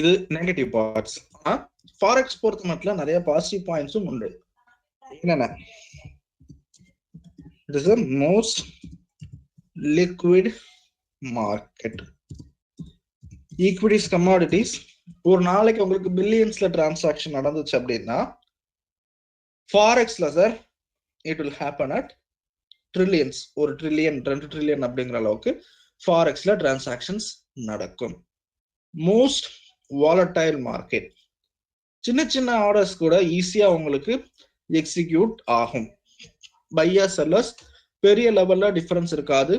இது நெகட்டிவ் பார்ட்ஸ். ஃபாரெக்ஸ் பொறுத்த மட்டும் நிறைய பாசிட்டிவ் பாயிண்ட்ஸும் உண்டு. என்னென்ன? It is the most liquid market. Equities, commodities ஒரு நாளைக்கு உங்களுக்கு பில்லியன்ஸ்ல டிரான்சாக்ஷன் நடந்துச்சு அப்படின்னா ஃபாரெக்ஸ்ல sir it will happen at trillions. ஒரு ட்ரில்லியன், 2 ட்ரில்லியன் அப்படிங்கிற அளவுக்கு ஃபாரெக்ஸ்ல டிரான்சாக்ஷன்ஸ் நடக்கும். Most volatile market. சின்ன சின்ன ஆர்டர்ஸ் கூட ஈஸியா உங்களுக்கு எக்ஸிக்யூட் ஆகும். பையர் செல்லர்ஸ் பெரிய லெவல்ல டிஃபரன்ஸ் இருக்காது,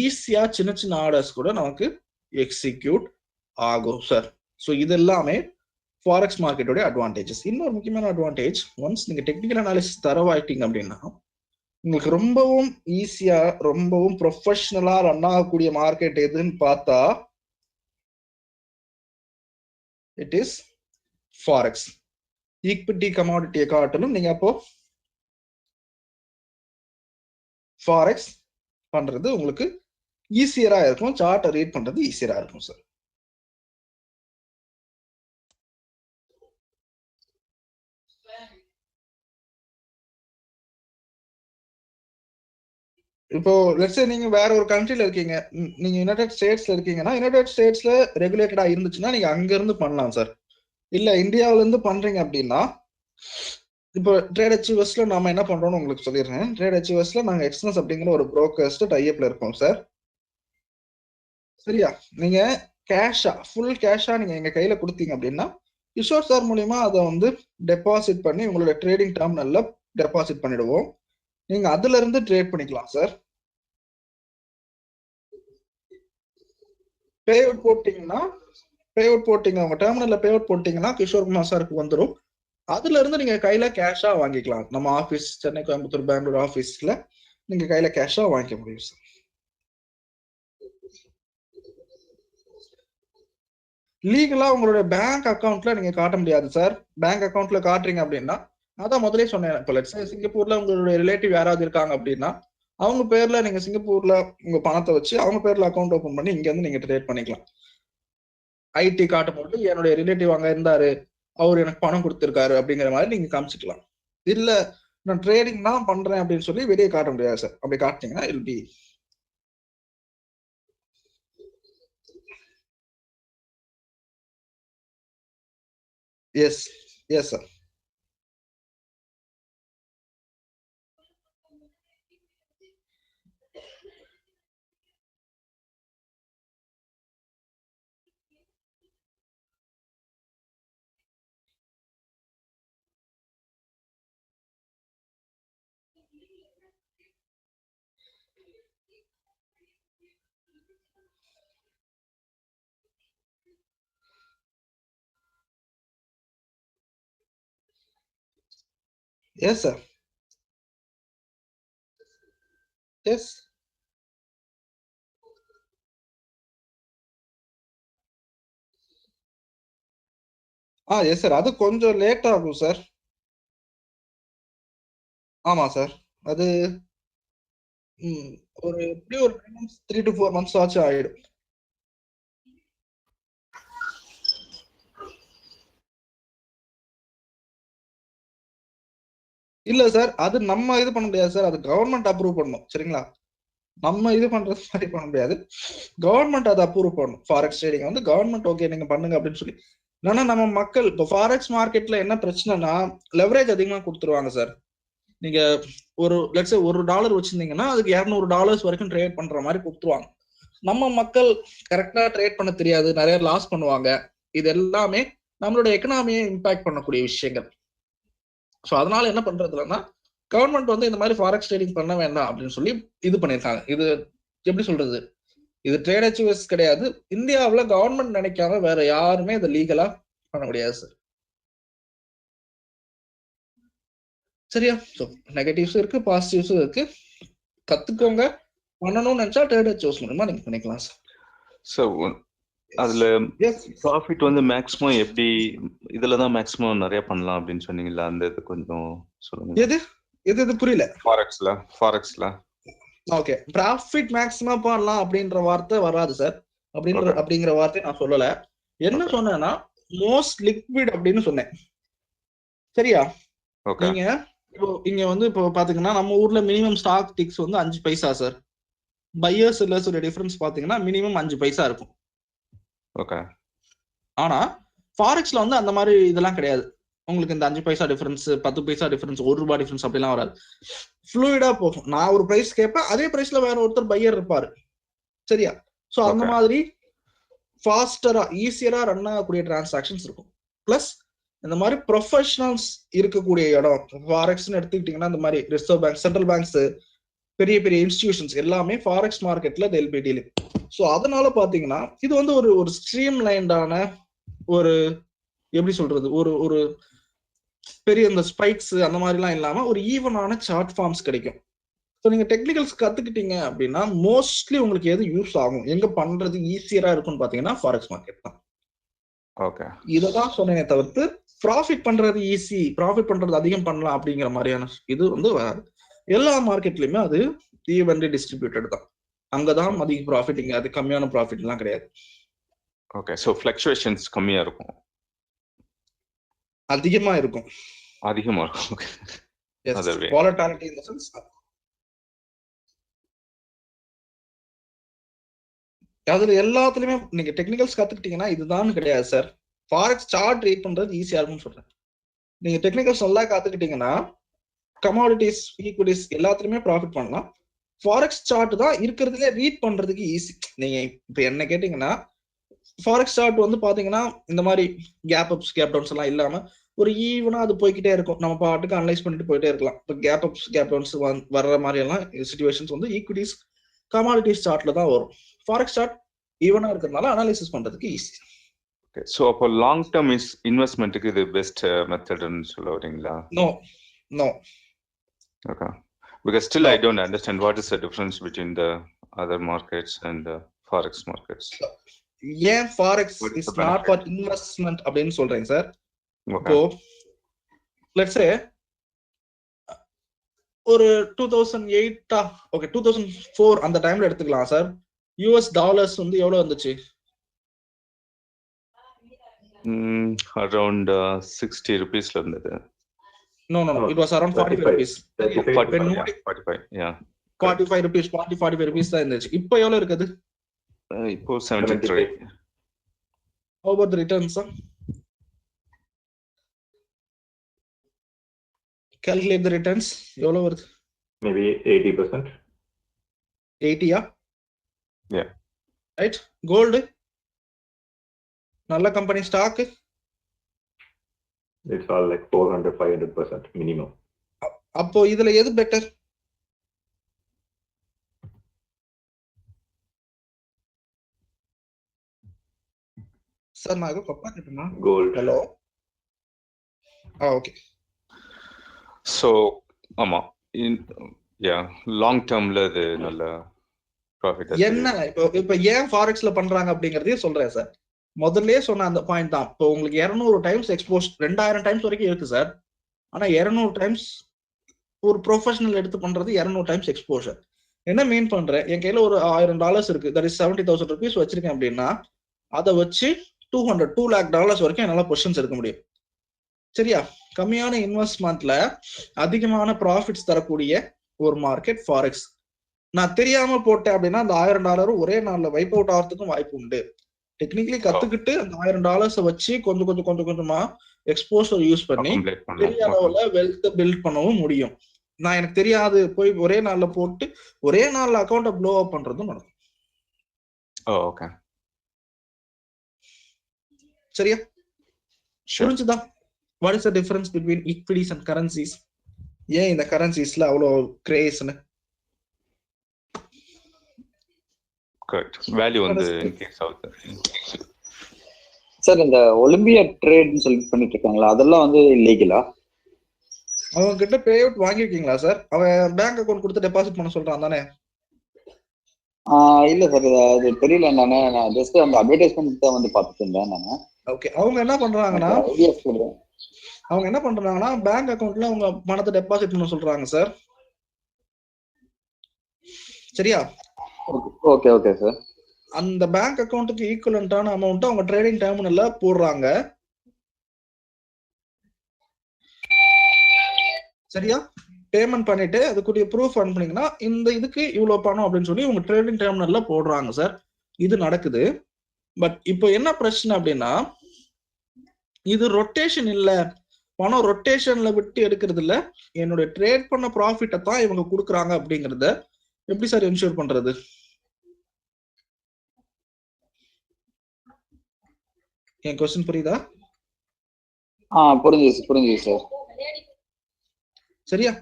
ஈஸியா சின்ன சின்ன ஆர்டர்ஸ் கூட நமக்கு எக்ஸிக்யூட் ஆகும் சார். ஸோ இது எல்லாமே ஃபாரெக்ஸ் மார்க்கெட்டோட அட்வான்டேஜஸ். இன்னொரு முக்கியமான அட்வான்டேஜ், ஒன்ஸ் நீங்க டெக்னிக்கல் அனாலிசிஸ் தரவாயிட்டீங்க அப்படின்னா உங்களுக்கு ரொம்பவும் ஈஸியா, ரொம்பவும் ப்ரொஃபஷனலா ரன் ஆகக்கூடிய மார்க்கெட் எதுன்னு பார்த்தா இட் இஸ் ஃபாரெக்ஸ். ஈக்விட்டி, கமாடிட்டியை காட்டிலும் நீங்க அப்போ ஃபாரெக்ஸ் பண்றது உங்களுக்கு ஈஸியரா இருக்கும், சார்ட்டை ரீட் பண்றது ஈஸியரா இருக்கும் சார். இப்போ லெட்ஸ் சே நீங்க வேற ஒரு கண்ட்ரில இருக்கீங்க, நீங்க யுனைடெட் ஸ்டேட்ஸ்ல இருக்கீங்கன்னா யுனைடெட் ஸ்டேட்ஸ்ல ரெகுலேட்டடா இருந்துச்சுன்னா நீங்க அங்க இருந்து பண்ணலாம் சார். இல்ல இந்தியாவில இருந்து பண்றீங்க அப்படின்னா இப்போ ட்ரேட் அச்சீவர்ஸ்ல நாம என்ன பண்றோம்னு உங்களுக்கு சொல்லிடுறேன். ட்ரேட் அச்சீவர்ஸ்ல நாங்க எக்ஸ்னஸ் அப்படிங்கிற ஒரு புரோக்கர்ஸ் டைப்ல இருக்கோம் சார். சரியா? நீங்க கேஷா, ஃபுல் கேஷா நீங்க எங்க கையில கொடுத்தீங்க அப்படின்னா கிஷோர் சார் மூலியமா அதை டெபாசிட் பண்ணி உங்களோட ட்ரேடிங் டெர்மினல்ல டெபாசிட் பண்ணிடுவோம். நீங்க அதுல இருந்து ட்ரேட் பண்ணிக்கலாம் சார். பே அவுட் போட்டீங்க உங்க டெர்மினல்ல பே அவுட் போட்டீங்கன்னா கிஷோர் குமார் சாருக்கு வந்துடும். அதுல இருந்து நீங்க கையில கேஷா வாங்கிக்கலாம். நம்ம ஆபீஸ் சென்னை, கோயம்புத்தூர், பெங்களூர் ஆபீஸ்ல நீங்க கையில கேஷா வாங்கிக்க முடியும் சார். லீகலா உங்களுடைய பேங்க் அக்கௌண்ட்ல நீங்க காட்ட முடியாது சார். பேங்க் அக்கௌண்ட்ல காட்டுறீங்க அப்படின்னா அதான் முதலே சொன்னேன். இப்போ லெட்ஸ் சே சிங்கப்பூர்ல உங்களுடைய ரிலேட்டிவ் யாராவது இருக்காங்க அப்படின்னா அவங்க பேர்ல நீங்க சிங்கப்பூர்ல உங்க பணத்தை வச்சு அவங்க பேர்ல அக்கௌண்ட் ஓபன் பண்ணி இங்க வந்து நீங்க ட்ரேட் பண்ணிக்கலாம். ஐடி காட்ட போட்டு என்னுடைய ரிலேட்டிவ் அங்க இருந்தாரு, அவர் எனக்கு பணம் கொடுத்திருக்காரு அப்படிங்கிற மாதிரி நீங்க காமிச்சுக்கலாம். இல்ல நான் ட்ரேடிங் தான் பண்றேன் அப்படின்னு சொல்லி வெளியே காட்ட முடியாது சார். அப்படி காட்டினீங்கன்னா இல் பி எஸ் எஸ் sir. Yes, sir. Yes. Yes sir. அது கொஞ்சம் லேட் ஆகும் சார். ஆமா சார். அது ஒரு எப்படி ஒரு 3 to 4 months ஆச்சும் ஆயிடும். இல்ல சார், அது நம்ம இது பண்ண முடியாது சார். அது கவர்மெண்ட் அப்ரூவ் பண்ணணும். சரிங்களா? நம்ம இது பண்றது மாதிரி பண்ண முடியாது. கவர்மெண்ட் அதை அப்ரூவ் பண்ணணும். ஃபாரெக்ஸ் ட்ரேடிங் வந்து கவர்மெண்ட் ஓகே நீங்க பண்ணுங்க அப்படின்னு சொல்லி. இல்லைன்னா நம்ம மக்கள் இப்போ ஃபாரெக்ஸ் மார்க்கெட்ல என்ன பிரச்சனைனா லெவரேஜ் அதிகமா கொடுத்துருவாங்க சார். நீங்க ஒரு லட்சம் $1 வச்சிருந்தீங்கன்னா அதுக்கு $200 வரைக்கும் ட்ரேட் பண்ற மாதிரி கொடுத்துருவாங்க. நம்ம மக்கள் கரெக்டா ட்ரேட் பண்ண தெரியாது, நிறைய லாஸ் பண்ணுவாங்க. இது எல்லாமே நம்மளோட எக்கனாமியை இம்பாக்ட் பண்ணக்கூடிய விஷயங்கள். ஸோ அதனால என்ன பண்றதுலன்னா கவர்மெண்ட் வந்து இந்த மாதிரி ஃபாரெக்ஸ் ட்ரேடிங் பண்ண வேண்டாம் அப்படின்னு சொல்லி இது பண்ணியிருக்காங்க. இது எப்படி சொல்றது, இது ட்ரேட் அச்சீவர்ஸ் கிடையாது. இந்தியாவில் கவர்மெண்ட் நினைக்காம வேற யாருமே இதை லீகலா பண்ண முடியாது சார். சரியா? ஸோ நெகட்டிவ்ஸும் இருக்கு, பாசிட்டிவ்ஸும் இருக்கு. கத்துக்கோங்க. பண்ணணும்னு நினைச்சா ட்ரேட் அச்சீவர்ஸ் மூலமா நீங்க பண்ணிக்கலாம் சார். ஸோ அதுல ப்ராஃபிட் வந்து மேக்ஸிமம் எப்படி இதுலதான் மேக்ஸிமம் நிறைய பண்ணலாம் அப்படின்னு சொன்னீங்களா? அந்த இது கொஞ்சம் சொல்லுங்க. எது எது எது புரியல. ஃபாரெக்ஸ்ல ஓகே, ப்ராஃபிட் மேக்ஸிமம் பண்ணலாம் அப்படின்ற வார்த்தை வராது சார். அப்படிங்கிற வார்த்தை நான் சொல்லல. என்ன சொன்னேன்னா மோஸ்ட் லிக்விட் அப்படின்னு சொன்னேன். சரியா? நீங்க இப்போ இங்க வந்து இப்போ பாத்தீங்கன்னா நம்ம ஊர்ல மினிமம் ஸ்டாக் டிக்ஸ் வந்து 5 பைசா சார். பையர்ஸ் செல்லர்ஸோட டிஃபரன்ஸ் பாத்தீங்கன்னா மினிமம் 5 பைசா இருக்கும். ஓகே. ஆனா ஃபாரெக்ஸ்ல வந்து அந்த மாதிரி இதெல்லாம் கிடையாது. உங்களுக்கு இந்த 5 பைசா டிஃபரன்ஸ், 10 பைசா டிஃபரன்ஸ், ₹1 டிஃபரன்ஸ் அப்படிலாம் வராது. ஃப்ளூயிடா போகும். நான் ஒரு பிரைஸ் கேட்பேன், அதே பிரைஸ்ல வேற ஒருத்தர் பையர் இருப்பாரு. சரியா? ஸோ அந்த மாதிரி ஃபாஸ்டரா ஈஸியரா ரன் ஆகக்கூடிய டிரான்சாக்ஷன்ஸ் இருக்கும். பிளஸ் இந்த மாதிரி ப்ரொஃபஷனல்ஸ் இருக்கக்கூடிய இடம் ஃபாரெக்ஸ்ன்னு எடுத்துக்கிட்டீங்கன்னா இந்த மாதிரி ரிசர்வ் பேங்க், சென்ட்ரல் பேங்க்ஸ், பெரிய பெரிய இன்ஸ்டிடியூஷன்ஸ் எல்லாமே ஃபாரெக்ஸ் மார்க்கெட்ல they'll be dealing. ஸோ அதனால பாத்தீங்கன்னா இது வந்து ஒரு ஸ்ட்ரீம் லைன்டான ஒரு எப்படி சொல்றது, ஒரு பெரிய இந்த ஸ்பைக்ஸ் அந்த மாதிரிலாம் இல்லாம ஒரு ஈவனான சார்ட் ஃபார்ம்ஸ் கிடைக்கும். ஸோ நீங்க டெக்னிக்கல்ஸ் கத்துக்கிட்டீங்க அப்படின்னா மோஸ்ட்லி உங்களுக்கு எது யூஸ் ஆகும், எங்க பண்றது ஈஸியரா இருக்கும்னு பாத்தீங்கன்னா ஃபாரெக்ஸ் மார்க்கெட் தான். ஓகே. இததான் சொன்னேனே தவிர்த்து ப்ராஃபிட் பண்றது ஈஸி, ப்ராஃபிட் பண்றது அதிகம் பண்ணலாம் அப்படிங்கிற மாதிரியான இது வந்து எல்லா மார்க்கெட்லயுமே அது ஈவன்லி டிஸ்ட்ரிபியூட்டட் தான். அங்கதான் அதிக ப்ராஃபிட், இங்க அது கம்மியான ப்ராஃபிட் எல்லாம் கிடையாது. ஓகே. சோ ஃப்ளக்சுவேஷன்ஸ் கம்மியா இருக்கும், அதிகமா இருக்கும். Okay. Volatility in the sense அதுல எல்லாத்துலயுமே நீங்க டெக்னிக்கல்ஸ் கத்துக்கிட்டீங்கன்னா இதுதான் கிடையாது சார். ஃபாரெக்ஸ் சார்ட் ரீட் பண்றது ஈஸியா இருக்கும்னு சொல்றேன். நீங்க டெக்னிக்கல்ஸ் நல்லா கத்துக்கிட்டீங்கன்னா கமாடிட்டிஸ், ஈக்விட்டிஸ் எல்லாத்துலயுமே ப்ராஃபிட் பண்ணலாம். ஃபாரெக்ஸ் சார்ட் தான் இருக்கிறதுலே ரீட் பண்றதுக்கு ஈஸி. நீங்க இப்ப என்ன கேட்டீங்கன்னா ஃபாரெக்ஸ் சார்ட் வந்து பாத்தீங்கன்னா இந்த மாதிரி கேப் அப்ஸ் கேப் டவுன்ஸ் எல்லாம் இல்லாம ஒரு ஈவனா அது போய்கிட்டே இருக்கும். நம்ம பாட்டுக்கு அனலைஸ் பண்ணிட்டு போயிட்டே இருக்கலாம். இப்போ கேப் அப்ஸ் கேப் டவுன்ஸ் வர்ற மாதிரி எல்லாம் சிச்சுவேஷன்ஸ் வந்து ஈக்விட்டிஸ், கமாடிட்டிஸ் சார்ட்ல தான் வரும். ஃபாரெக்ஸ் சார்ட் ஈவனா இருக்கிறதுனால அனாலிசிஸ் பண்றதுக்கு ஈஸி. ஓகே. சோ அப்போ லாங் டர்ம் இன்வெஸ்ட்மென்ட்க்கு இது பெஸ்ட் மெத்தட்னு சொல்ல வரீங்களா? No. Okay. Because still I don't understand what is the difference between the other markets and the forex markets. ஏன் forex is not for investment அப்படின்னு சொல்றேன் sir. இப்போ let's say ஒரு 2008 okay 2004 அந்த டைம்ல எடுத்துக்கலாம் சார். யூஎஸ் டாலர்ஸ் வந்து எவ்வளவு வந்துச்சு? அரௌண்ட் 60 rupeesல இருந்தது. No, it was around 45 rupees. 45, yeah. 45 rupees, 45 rupees தான் இருந்துச்சு. இப்போ எவ்வளவு இருக்குது? இப்போ 73. How about the returns, sir? Calculate the returns. எவ்வளவு வருது? Maybe 80%. 80, yeah? Yeah. Right? Gold? நல்ல company stock? It's all like 400-500% minimum. அப்போ இதுல எது பெட்டர்? சார் நான் ஏதோ தப்பா கேட்டேனா? Gold. ஹலோ. ஓகே. ஸோ ஆமா, லாங் டேர்ம்ல இது நல்ல ப்ராஃபிட். என்ன இப்போ ஏன் ஃபாரெக்ஸ்ல பண்றாங்க அப்படிங்கறதையும் சொல்றேன் சார். முதல்ல சொன்ன அந்த பாயிண்ட் தான். இப்போ உங்களுக்கு 200 டைம்ஸ் எக்ஸ்போஸ் 2000 டைம்ஸ் வரைக்கும் இருக்கு சார். ஆனா 200 டைம்ஸ் ஒரு ப்ரொஃபஷனல் எடுத்து பண்றது 200 டைம்ஸ் எக்ஸ்போஷர். என்ன மீன் பண்றேன், என் கையில ஒரு $1000 இருக்கு, தட் இஸ் 70,000 rupees வச்சிருக்கேன் அப்படின்னா அதை வச்சு $2 lakh வரைக்கும் என்னால பொசிஷன்ஸ் எடுக்க முடியும். சரியா? கம்மியான இன்வெஸ்ட்மெண்ட்ல அதிகமான ப்ராஃபிட்ஸ் தரக்கூடிய ஒரு மார்க்கெட் ஃபாரெக்ஸ். நான் தெரியாம போட்டேன் அப்படின்னா அந்த $1000 ஒரே நாள்ல வைப் அவுட் ஆகிறதுக்கும் வாய்ப்பு உண்டு. டெக்னிக்கலி கத்துக்கிட்டு அந்த $1000 வச்சு கொஞ்சமா எக்ஸ்போஷர் யூஸ் பண்ணி பெரிய அளவுல வெல்த் பில்ட் பண்ணவும் முடியும். நான் எனக்கு தெரியாது போய் ஒரே நாள்ல போட்டு ஒரே நாள்ல அக்கௌண்ட ப்ளோ அப் பண்றதும் நடக்கும். ஓகே, சரியா? புரிஞ்சுதா? What is the difference between equities and currencies? ஏன் இந்த கரன்சிஸ்ல அவ்வளவு கிரேஸ்னு? கரெக்ட், வேல்யூ வந்து இன்க்ரீஸ் ஆகுது. சார் இந்த ஒலிம்பியா ட்ரேட்னு சொல்லி பண்ணிட்டு இருக்காங்களா, அதெல்லாம் வந்து இல்லீகலா? அவங்க கிட்ட பே அவுட் வாங்கிருக்கீங்களா சார்? அவன் பேங்க் அக்கவுண்ட் கொடுத்து டெபாசிட் பண்ண சொல்றான் தானே? இல்ல சார், அது தெரியல. நான் ஜஸ்ட் அந்த அட்வர்டைஸ்மெண்ட் தான் வந்து பார்த்துட்டு இருந்தேன் நானு. ஓகே, அவங்க என்ன பண்றாங்கன்னா பேங்க் அக்கவுண்ட்ல அவங்க பணத்தை டெபாசிட் பண்ண சொல்றாங்க சார். சரியா? Okay okay sir. அந்த பேங்க் அக்கவுண்ட்டுக்கு ஈக்குவலண்டான அமௌண்ட் அவங்க ட்ரேடிங் டெர்மினல்ல போடுறாங்க. சரியா? பேமெண்ட் பண்ணிட்டு அதுக்குரிய ப்ரூஃப் அனுப்புனீங்கன்னா இந்த இதுக்கு இவ்வளவு பணம் அப்படின்னு சொல்லி உங்க ட்ரேடிங் டெர்மினல்ல போடுறாங்க சார். இது நடக்குது. பட் இப்போ என்ன பிரச்சனை அப்படின்னா, இது ரொட்டேஷன் இல்ல, பணம் ரொட்டேஷன்ல விட்டு எடுக்கிறது இல்ல, என்னுடைய ட்ரேட் பண்ண ப்ராஃபிட்டை தான் இவங்க கொடுக்குறாங்க அப்படிங்கறத எப்படி சார் என்ஷூர் பண்றது? என் क्वेश्चन புரியுதா? புரிஞ்சுது சார். சரியா?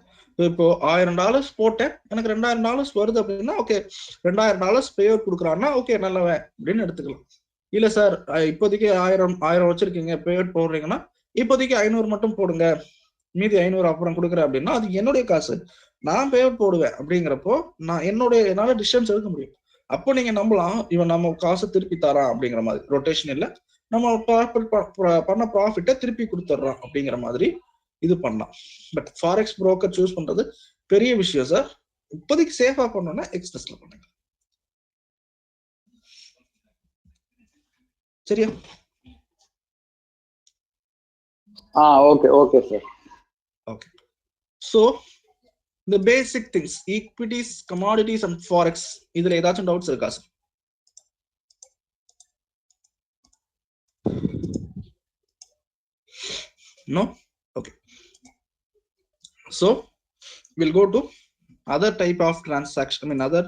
இப்போ $1000 போட்டேன், எனக்கு $2000 வருது அப்படின்னா ஓகே, $2000 பே அவுட் கொடுக்குறான்னா ஓகே நல்லவன் அப்படின்னு எடுத்துக்கலாம். இல்ல சார் இப்போதைக்கு 1000 வச்சிருக்கீங்க, பே அவுட் போடுறீங்கன்னா இப்போதைக்கு 500 மட்டும் போடுங்க, மீதி 500 அப்புறம் கொடுக்குறேன் அப்படின்னா அது என்னுடைய காசு, நான் பே அவுட் போடுவேன். அப்படிங்கிறப்போ என்னால டிஸ்டன்ஸ் எடுக்க முடியும். அப்போ நீங்க நம்பலாம் இவன் நம்ம காசை திருப்பி தரான் அப்படிங்கிற மாதிரி. ரொட்டேஷன் இல்ல, நம்ம பண்ண ப்ராஃபிட்டை திருப்பி கொடுத்துட்றோம் அப்படிங்கிற மாதிரி இது பண்ணலாம். பட் ஃபாரெக்ஸ் புரோக்கர் சூஸ் பண்றது பெரிய விஷயம் சார். இப்போதைக்கு சேஃபா பண்ணோம்னா எக்ஸ்பிரஸ்ல பண்ணுங்க. சரியா? Okay sir. Okay, so the basic things, equities, commodities and forex, இதுல ஏதாச்சும் டவுட்ஸ் இருக்கா sir? No? Okay. So we'll go to other type of transaction, other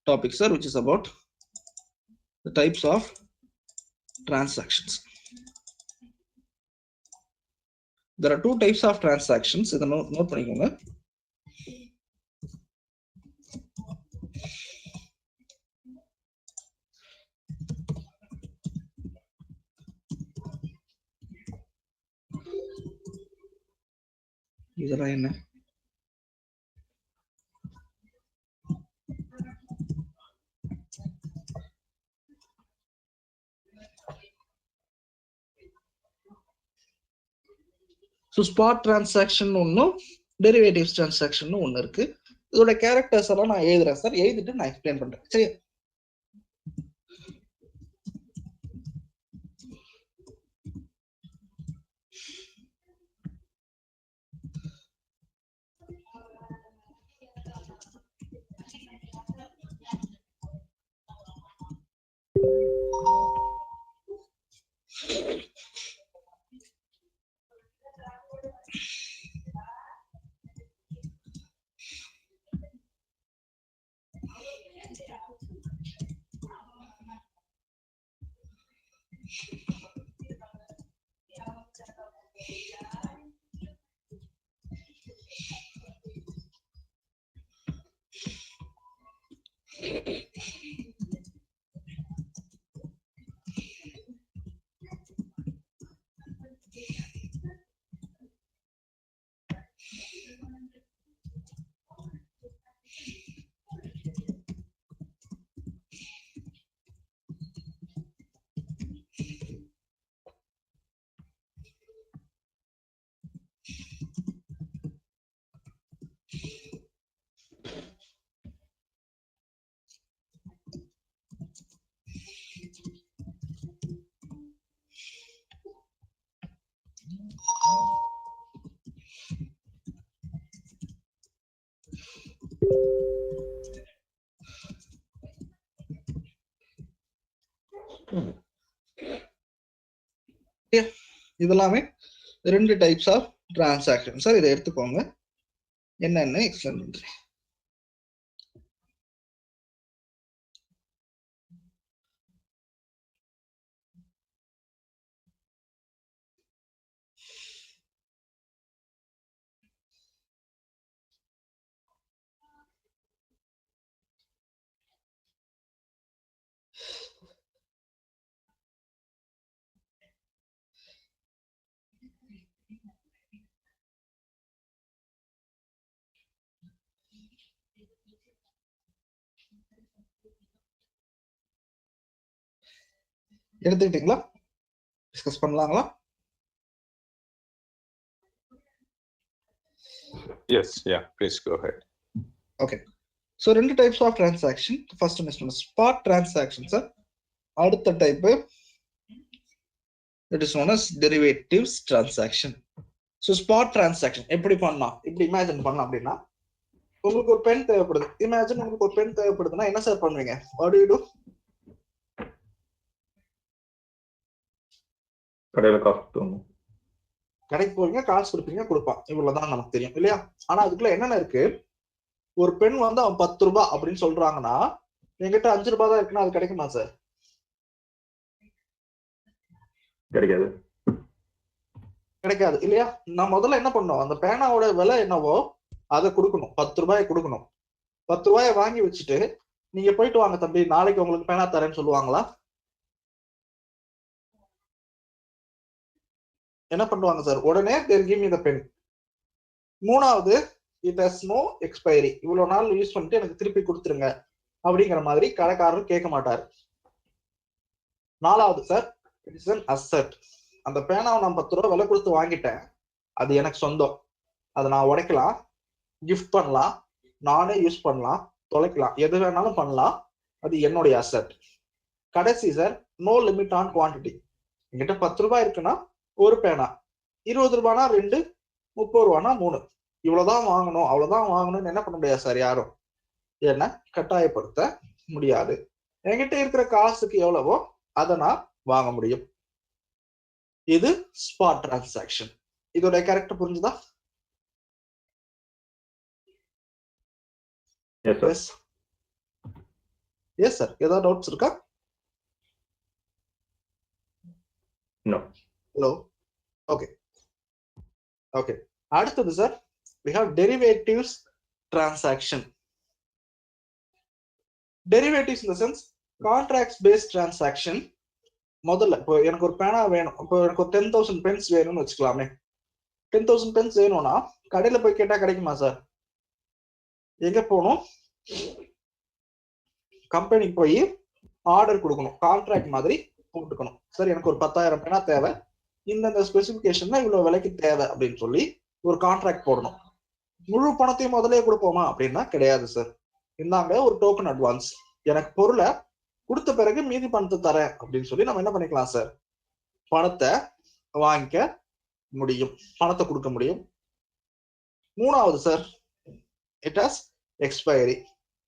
topic sir, which is about the types of transactions. There are two types of transactions. இத note பண்ணிக்கோங்க. இதெல்லாம் என்ன? So spot transaction ஒன்னும் derivatives transaction ஒன்று இருக்கு. இதோட characters எல்லாம் நான் எழுதுறேன் சார், எழுதிட்டு நான் எக்ஸ்பிளைன் பண்றேன். சரி, இதெல்லாமே 2 டைப்ஸ் ஆஃப் டிரான்சாக்ஷன் சார். இதை எடுத்துக்கோங்க, என்னன்னு எக்ஸ்பிளைன் பண்றேன். எடுத்துக்கிட்டீங்களா? Discuss பண்ணலாங்களா? Yes, yeah, please go ahead. Okay. So 2 types of transaction. The first one is known as spot transaction, sir. அடுத்த type it is known as derivatives transaction. So spot transaction எப்படி பண்ணலாம்? இப்படி imagine பண்ணலாம் அப்படின்னா, உங்களுக்கு ஒரு pen தேவைப்படுது. Imagine உங்களுக்கு ஒரு பென் தேவைப்படுதுன்னா என்ன சார் பண்ணுவீங்க? What do you do? கடையில காசு கொடுக்கணும். கடைக்கு போவீங்க, காசு கொடுப்பீங்க, கொடுப்பான். இவ்வளவுதான் நமக்கு தெரியும் இல்லையா? ஆனா அதுக்குள்ள என்னென்ன இருக்கு? ஒரு பெண் வந்து அவன் 10 ரூபாய் அப்படின்னு சொல்றாங்கன்னா, என்கிட்ட 5 ரூபாய் தான் இருக்குன்னா அது கிடைக்குமா சார்? கிடைக்காது. கிடைக்காது இல்லையா? நான் முதல்ல என்ன பண்ணோம், அந்த பேனாவோட விலை என்னவோ அதை கொடுக்கணும், 10 ரூபாயை கொடுக்கணும். 10 ரூபாயை வாங்கி வச்சுட்டு நீங்க போயிட்டு வாங்க தம்பி, நாளைக்கு உங்களுக்கு பேனா தரேன்னு சொல்லுவாங்களா? என்ன பண்ணுவாங்க சார்? உடனே they'll give me the pen. மூணாவது, it has no expiry. இவ்வளவு நாள் யூஸ் பண்ணிட்டு எனக்கு திருப்பி கொடுத்துருங்க அப்படிங்கிற மாதிரி கடைக்காரர் கேட்க மாட்டார். நாலாவது sir, it is an asset. அந்த பேனாவை நான் 10 ரூபாய் விலை கொடுத்து வாங்கிட்டேன், அது எனக்கு சொந்தம். அதை நான் உடைக்கலாம், கிஃப்ட் பண்ணலாம், நானே யூஸ் பண்ணலாம், தொலைக்கலாம், எது வேணாலும் பண்ணலாம். அது என்னுடைய அசெட். கடைசி sir, no limit on quantity. என்கிட்ட 10 ரூபாய் இருக்குன்னா ஒரு பேனா, 20 ரூபானா 2, 30 ரூபானா 3, இவ்வளவுதான் வாங்கணும் அவ்வளவுதான் வாங்கணும்னு என்ன பண்ண முடியாது சார் யாரும். என்ன கட்டாயப்படுத்த முடியாது. என்கிட்ட இருக்கிற காசுக்கு எவ்வளவோ அதை நான் வாங்க முடியும். இது ஸ்பாட் டிரான்சாக்ஷன். இதோட கேரக்டர் புரிஞ்சுதா? Yes sir. ஏதாவது டவுட்ஸ் இருக்கா? No. Hello. Okay. Okay. அடுத்தது sir, we have derivatives transaction. Derivatives in the sense contracts based transaction. முதல்ல இப்போ எனக்கு ஒரு பேனா வேணும், இப்போ எனக்கு ஒரு 10,000 பென்ஸ் வேணும்னு வச்சுக்கலாமே. 10,000 பென்ஸ் வேணும்னா கடையில போய் கேட்டா கிடைக்குமா சார்? எங்க போகணும்? கம்பெனிக்கு போய் ஆர்டர் கொடுக்கணும், கான்ட்ராக்ட் மாதிரி போட்டுக்கணும். சார் எனக்கு ஒரு 10,000 பேனா தேவை, இந்த ஸ்பெசிபிகேஷன்ல இவ்வளவு விலைக்கு தேவை அப்படின்னு சொல்லி ஒரு கான்ட்ராக்ட் போடணும். முழு பணத்தையும் முதலே கொடுப்போமா அப்படின்னா கிடையாது சார். இந்தாங்க ஒரு டோக்கன் அட்வான்ஸ், எனக்கு பொருளை கொடுத்த பிறகு மீதி பணத்தை தரேன் அப்படின்னு சொல்லி நம்ம என்ன பண்ணிக்கலாம் சார், பணத்தை வாங்கிக்க முடியும், பணத்தை கொடுக்க முடியும். மூணாவது சார், இட் ஹாஸ் எக்ஸ்பைரி.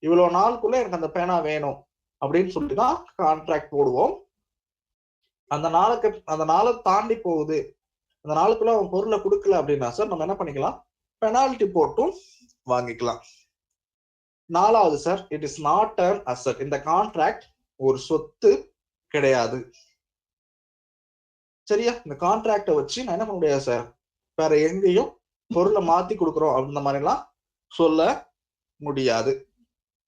இவ்வளவு நாளுக்குள்ள எனக்கு அந்த பேனா வேணும் அப்படின்னு சொல்லிட்டு தான் கான்ட்ராக்ட் போடுவோம். அந்த நாளை தாண்டி போகுது, அந்த நாளுக்குள்ள அவன் பொருளை கொடுக்கல அப்படின்னா சார் நம்ம என்ன பண்ணிக்கலாம், பெனால்டி போட்டும் வாங்கிக்கலாம். நாலாவது sir, it is not an asset. இந்த கான்ட்ராக்ட் ஒரு சொத்து கிடையாது. சரியா? இந்த கான்ட்ராக்டை வச்சு நான் என்ன பண்ண முடியாது சார், வேற எங்கேயும் பொருளை மாத்தி கொடுக்குறோம் அப்படின்ற மாதிரி எல்லாம் சொல்ல முடியாது.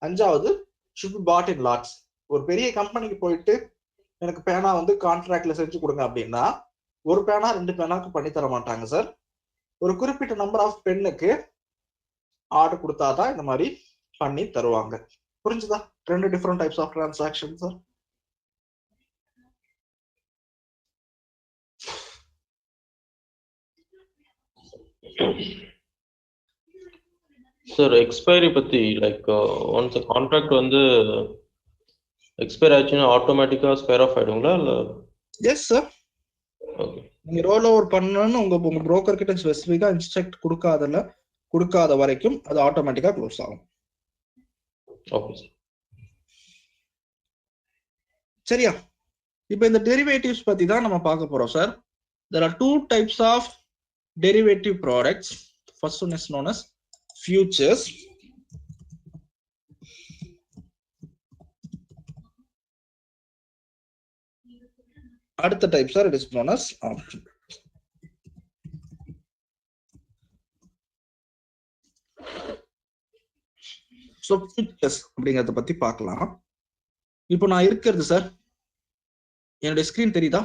அஞ்சாவது, should be bought in lots. ஒரு பெரிய கம்பெனிக்கு போயிட்டு எனக்கு பேனா வந்து கான்ட்ராக்ட்ல செஞ்சு கொடுங்க அப்படின்னா ஒரு பேனா 2 பேனாக்கு பண்ணி தர மாட்டாங்க சார். ஒரு குறிப்பிட்ட நம்பர் ஆஃப் பெண்ணுக்கு ஆர்டர் கொடுத்தாதான் இந்த மாதிரி பண்ணி தருவாங்க. புரிஞ்சுதா? 2 different types of transaction sir. Sir expiry பத்தி லைக் ஒன்ஸ் கான்ட்ராக்ட் வந்து எக்ஸ்பைர் ஆச்சுன்னா ஆட்டோமேட்டிக்கா ஸ்கொயர் ஆஃப் ஆயிடுங்களா இல்ல? Yes sir. ஓகே. நீங்க ரோல் ஓவர் பண்ணணும்னு உங்க புரோக்கர் கிட்ட ஸ்பெசிஃபிக்கா இன்ஸ்ட்ரக்ட் கொடுக்காத வரைக்கும் அது ஆட்டோமேட்டிக்கா க்ளோஸ் ஆகும். Okay sir. சரியா? இப்போ இந்த டெரிவேட்டிவ்ஸ் பத்தி தான் நம்ம பார்க்க போறோம் sir. There are 2 types of derivative products. First one is known as futures. அடுத்த type sir, it is known as option. So futures அப்படிங்கறத பத்தி பார்க்கலாம். இப்போ நான் இருக்கிறது சார், என்னுடைய ஸ்கிரீன் தெரியுதா?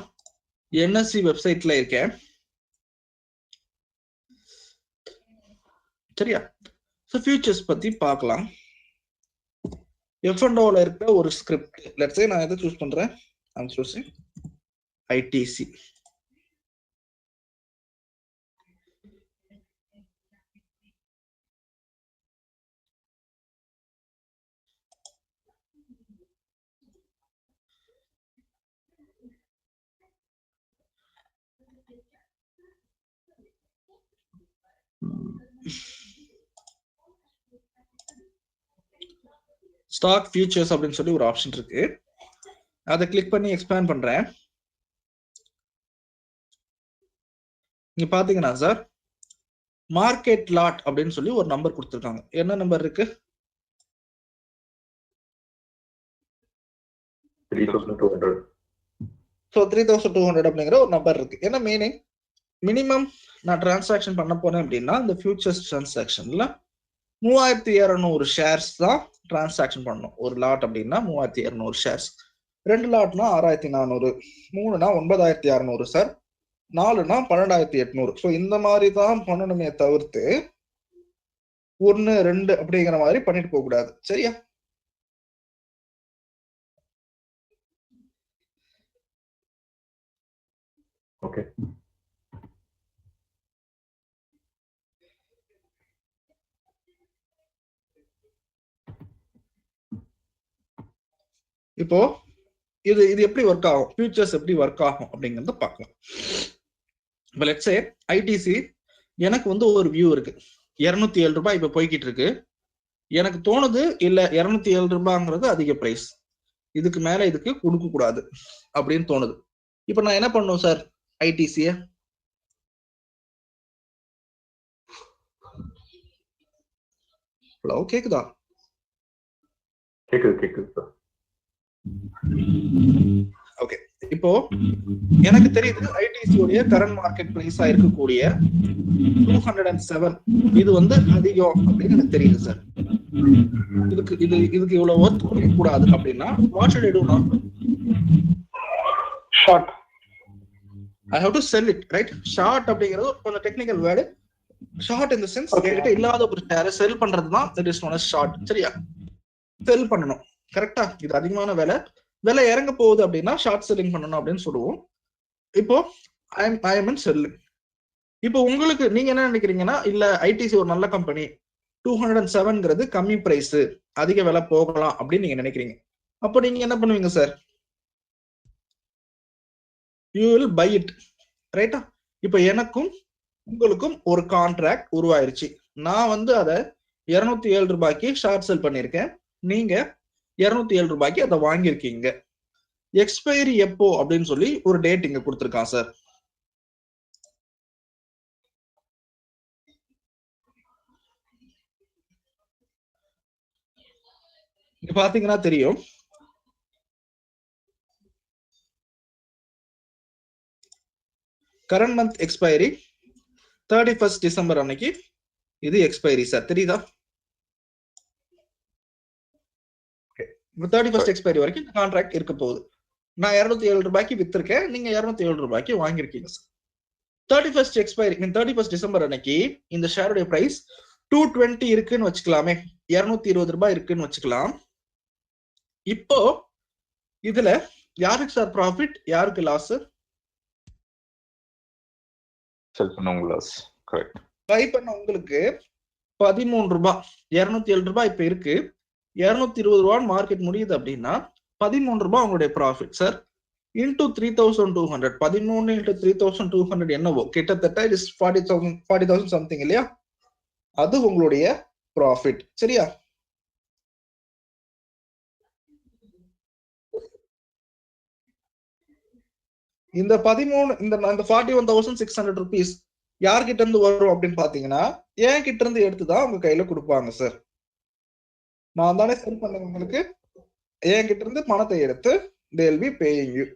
என்எஸ்சி வெப்சைட்ல இருக்கேன். சரியா? ஸோ ஃபியூச்சர்ஸ் பத்தி பார்க்கலாம். F&Oல இருக்கிற ஒரு ஸ்கிரிப்ட், லெட்ஸ் சே நான் எதை சூஸ் பண்றேன், I'm choosing ITC. Stock futures அப்படின்னு சொல்லி ஒரு ஆப்ஷன் இருக்கு, அதை கிளிக் பண்ணி எக்ஸ்பேண்ட் பண்றேன். இங்க பாத்தீங்கன்னா சார், மார்க்கெட் லாட் அப்படின்னு சொல்லி ஒரு நம்பர் கொடுத்துருக்காங்க. என்ன நம்பர் இருக்கு? 3200. ஸோ 3200 அப்படிங்கிற ஒரு நம்பர் இருக்கு. என்ன மீனிங்? மினிமம் நான் டிரான்சாக்ஷன் பண்ண போறேன் அப்படின்னா இந்த ஃபியூச்சர்ஸ் டிரான்சாக்ஷன்ல 3200 ஷேர்ஸ் தான் டிரான்சாக்ஷன் பண்ணணும். ஒரு லாட் அப்படின்னா 3200 ஷேர்ஸ். 2 லாட்னா 6400, 3னா 9600 சார், 4னா 12800. ஸோ இந்த மாதிரி தான் பண்ணணுமே தவிர்த்து 1, 2 அப்படிங்கிற மாதிரி பண்ணிட்டு போக கூடாது. சரியா? ஓகே. இப்போ இது எப்படி ஒர்க் ஆகும், ஃபியூச்சர்ஸ் எப்படி ஒர்க் ஆகும் அப்படிங்கறத பார்க்கலாம். இப்போ லெட்ஸ் சே ஐடிசி எனக்கு வந்து ஒரு வியூ இருக்கு, 207 ரூபாய் இப்ப போய்கிட்டு இருக்கு. எனக்கு தோணுது இல்ல 207 ரூபாய்ங்கிறது அதிக பிரைஸ், இதுக்கு மேல இதுக்கு கொடுக்க கூடாது அப்படின்னு தோணுது. இப்ப நான் என்ன பண்ணும் சார், ஐடிசிய ஹலோ கேக்குதா? கேக்குது சார். ஓகே. இப்போ எனக்கு தெரியுது ஐடிசி உடைய கரண்ட் மார்க்கெட் பிரைஸா இருக்கக்கூடிய 207 இது வந்து அதிகம் அப்படின்னு எனக்கு தெரியுது சார். இதுக்கு இவ்வளவு ஒர்த் கொடுக்க கூடாது அப்படின்னா வாட் ஷுட் ஐ டு நவ? Short. I have to sell it, right? Short அப்படிங்கிறது கொஞ்சம் technical word. Shot in the sense என்கிட்ட இல்லாத ஒரு ஷேரை செல் பண்றது தான் that is known as short. சரியா? செல் பண்ணணும். கரெக்டா? இது அதிகமான விலை இறங்க போகுது அப்படின்னா ஷார்ட் செல்லிங் பண்ணணும் அப்படின்னு சொல்லுவோம். இப்போ ஐ எம் இன் செல்லிங். இப்போ உங்களுக்கு நீங்க என்ன நினைக்கிறீங்கன்னா, இல்ல ஐடிசி ஒரு நல்ல கம்பெனி, 207ங்கிறது கம்மி பிரைஸ், அதிக விலை போகலாம் அப்படின்னு நீங்க நினைக்கிறீங்க. அப்போ நீங்க என்ன பண்ணுவீங்க sir? You will buy it, ரைட்டா? இப்போ எனக்கும் உங்களுக்கும் ஒரு கான்ட்ராக்ட் உருவாயிருச்சு. நான் வந்து அதை 207 ரூபாய்க்கு ஷார்ட் செல் பண்ணிருக்கேன், நீங்க 207 ரூபாய்க்கு அதை வாங்கியிருக்கீங்க. எக்ஸ்பைரி எப்போ அப்படின்னு சொல்லி ஒரு டேட் இங்க கொடுத்துருக்கான் சார். இங்க பாத்தீங்கன்னா தெரியும், current month expiry 31st December அன்னைக்கு இது எக்ஸ்பைரி சார், தெரியுதா? 31st எக்ஸ்பைரி வரைக்கும் இந்த கான்ட்ராக்ட் இருக்க போகுது. நான் 207 ரூபாய்க்கு வித்திருக்கேன், நீங்க 207 ரூபாய்க்கு வாங்கியிருக்கீங்க sir. 31st expiry 31st December அன்னைக்கு இந்த ஷேருடைய பிரைஸ் 220 இருக்குன்னு வச்சுக்கலாமே, 220 ரூபாய் இருக்குன்னு வச்சுக்கலாம். இப்போ இதுல யாருக்கு சார் ப்ராஃபிட், யாருக்கு லாஸ்? செல் பண்ணவங்க லாஸ். கரெக்ட். பை பண்ண உங்களுக்கு 13 ரூபாய், 207 ரூபாய் இப்ப இருக்கு, 220 ரூபாய் மார்க்கெட் முடியுது அப்படின்னா 13 ரூபாய் உங்களுடைய ப்ராஃபிட் சார். இன்டூ 3200, 13 இன்டூ 3200 என்னவோ கிட்டத்தட்ட இட் இஸ் 40,000 சம்திங் இல்லையா? அது உங்களுடைய ப்ராஃபிட், சரியா? இந்த 41,600 ருபீஸ் யார்கிட்ட இருந்து வரும் அப்படின்னு பாத்தீங்கன்னா, என் கிட்ட இருந்து எடுத்துதான் உங்க கையில கொடுப்பாங்க சார். நான் தானே செல் பண்ணேன் உங்களுக்கு, என் கிட்ட இருந்து பணத்தை எடுத்து they will be paying you.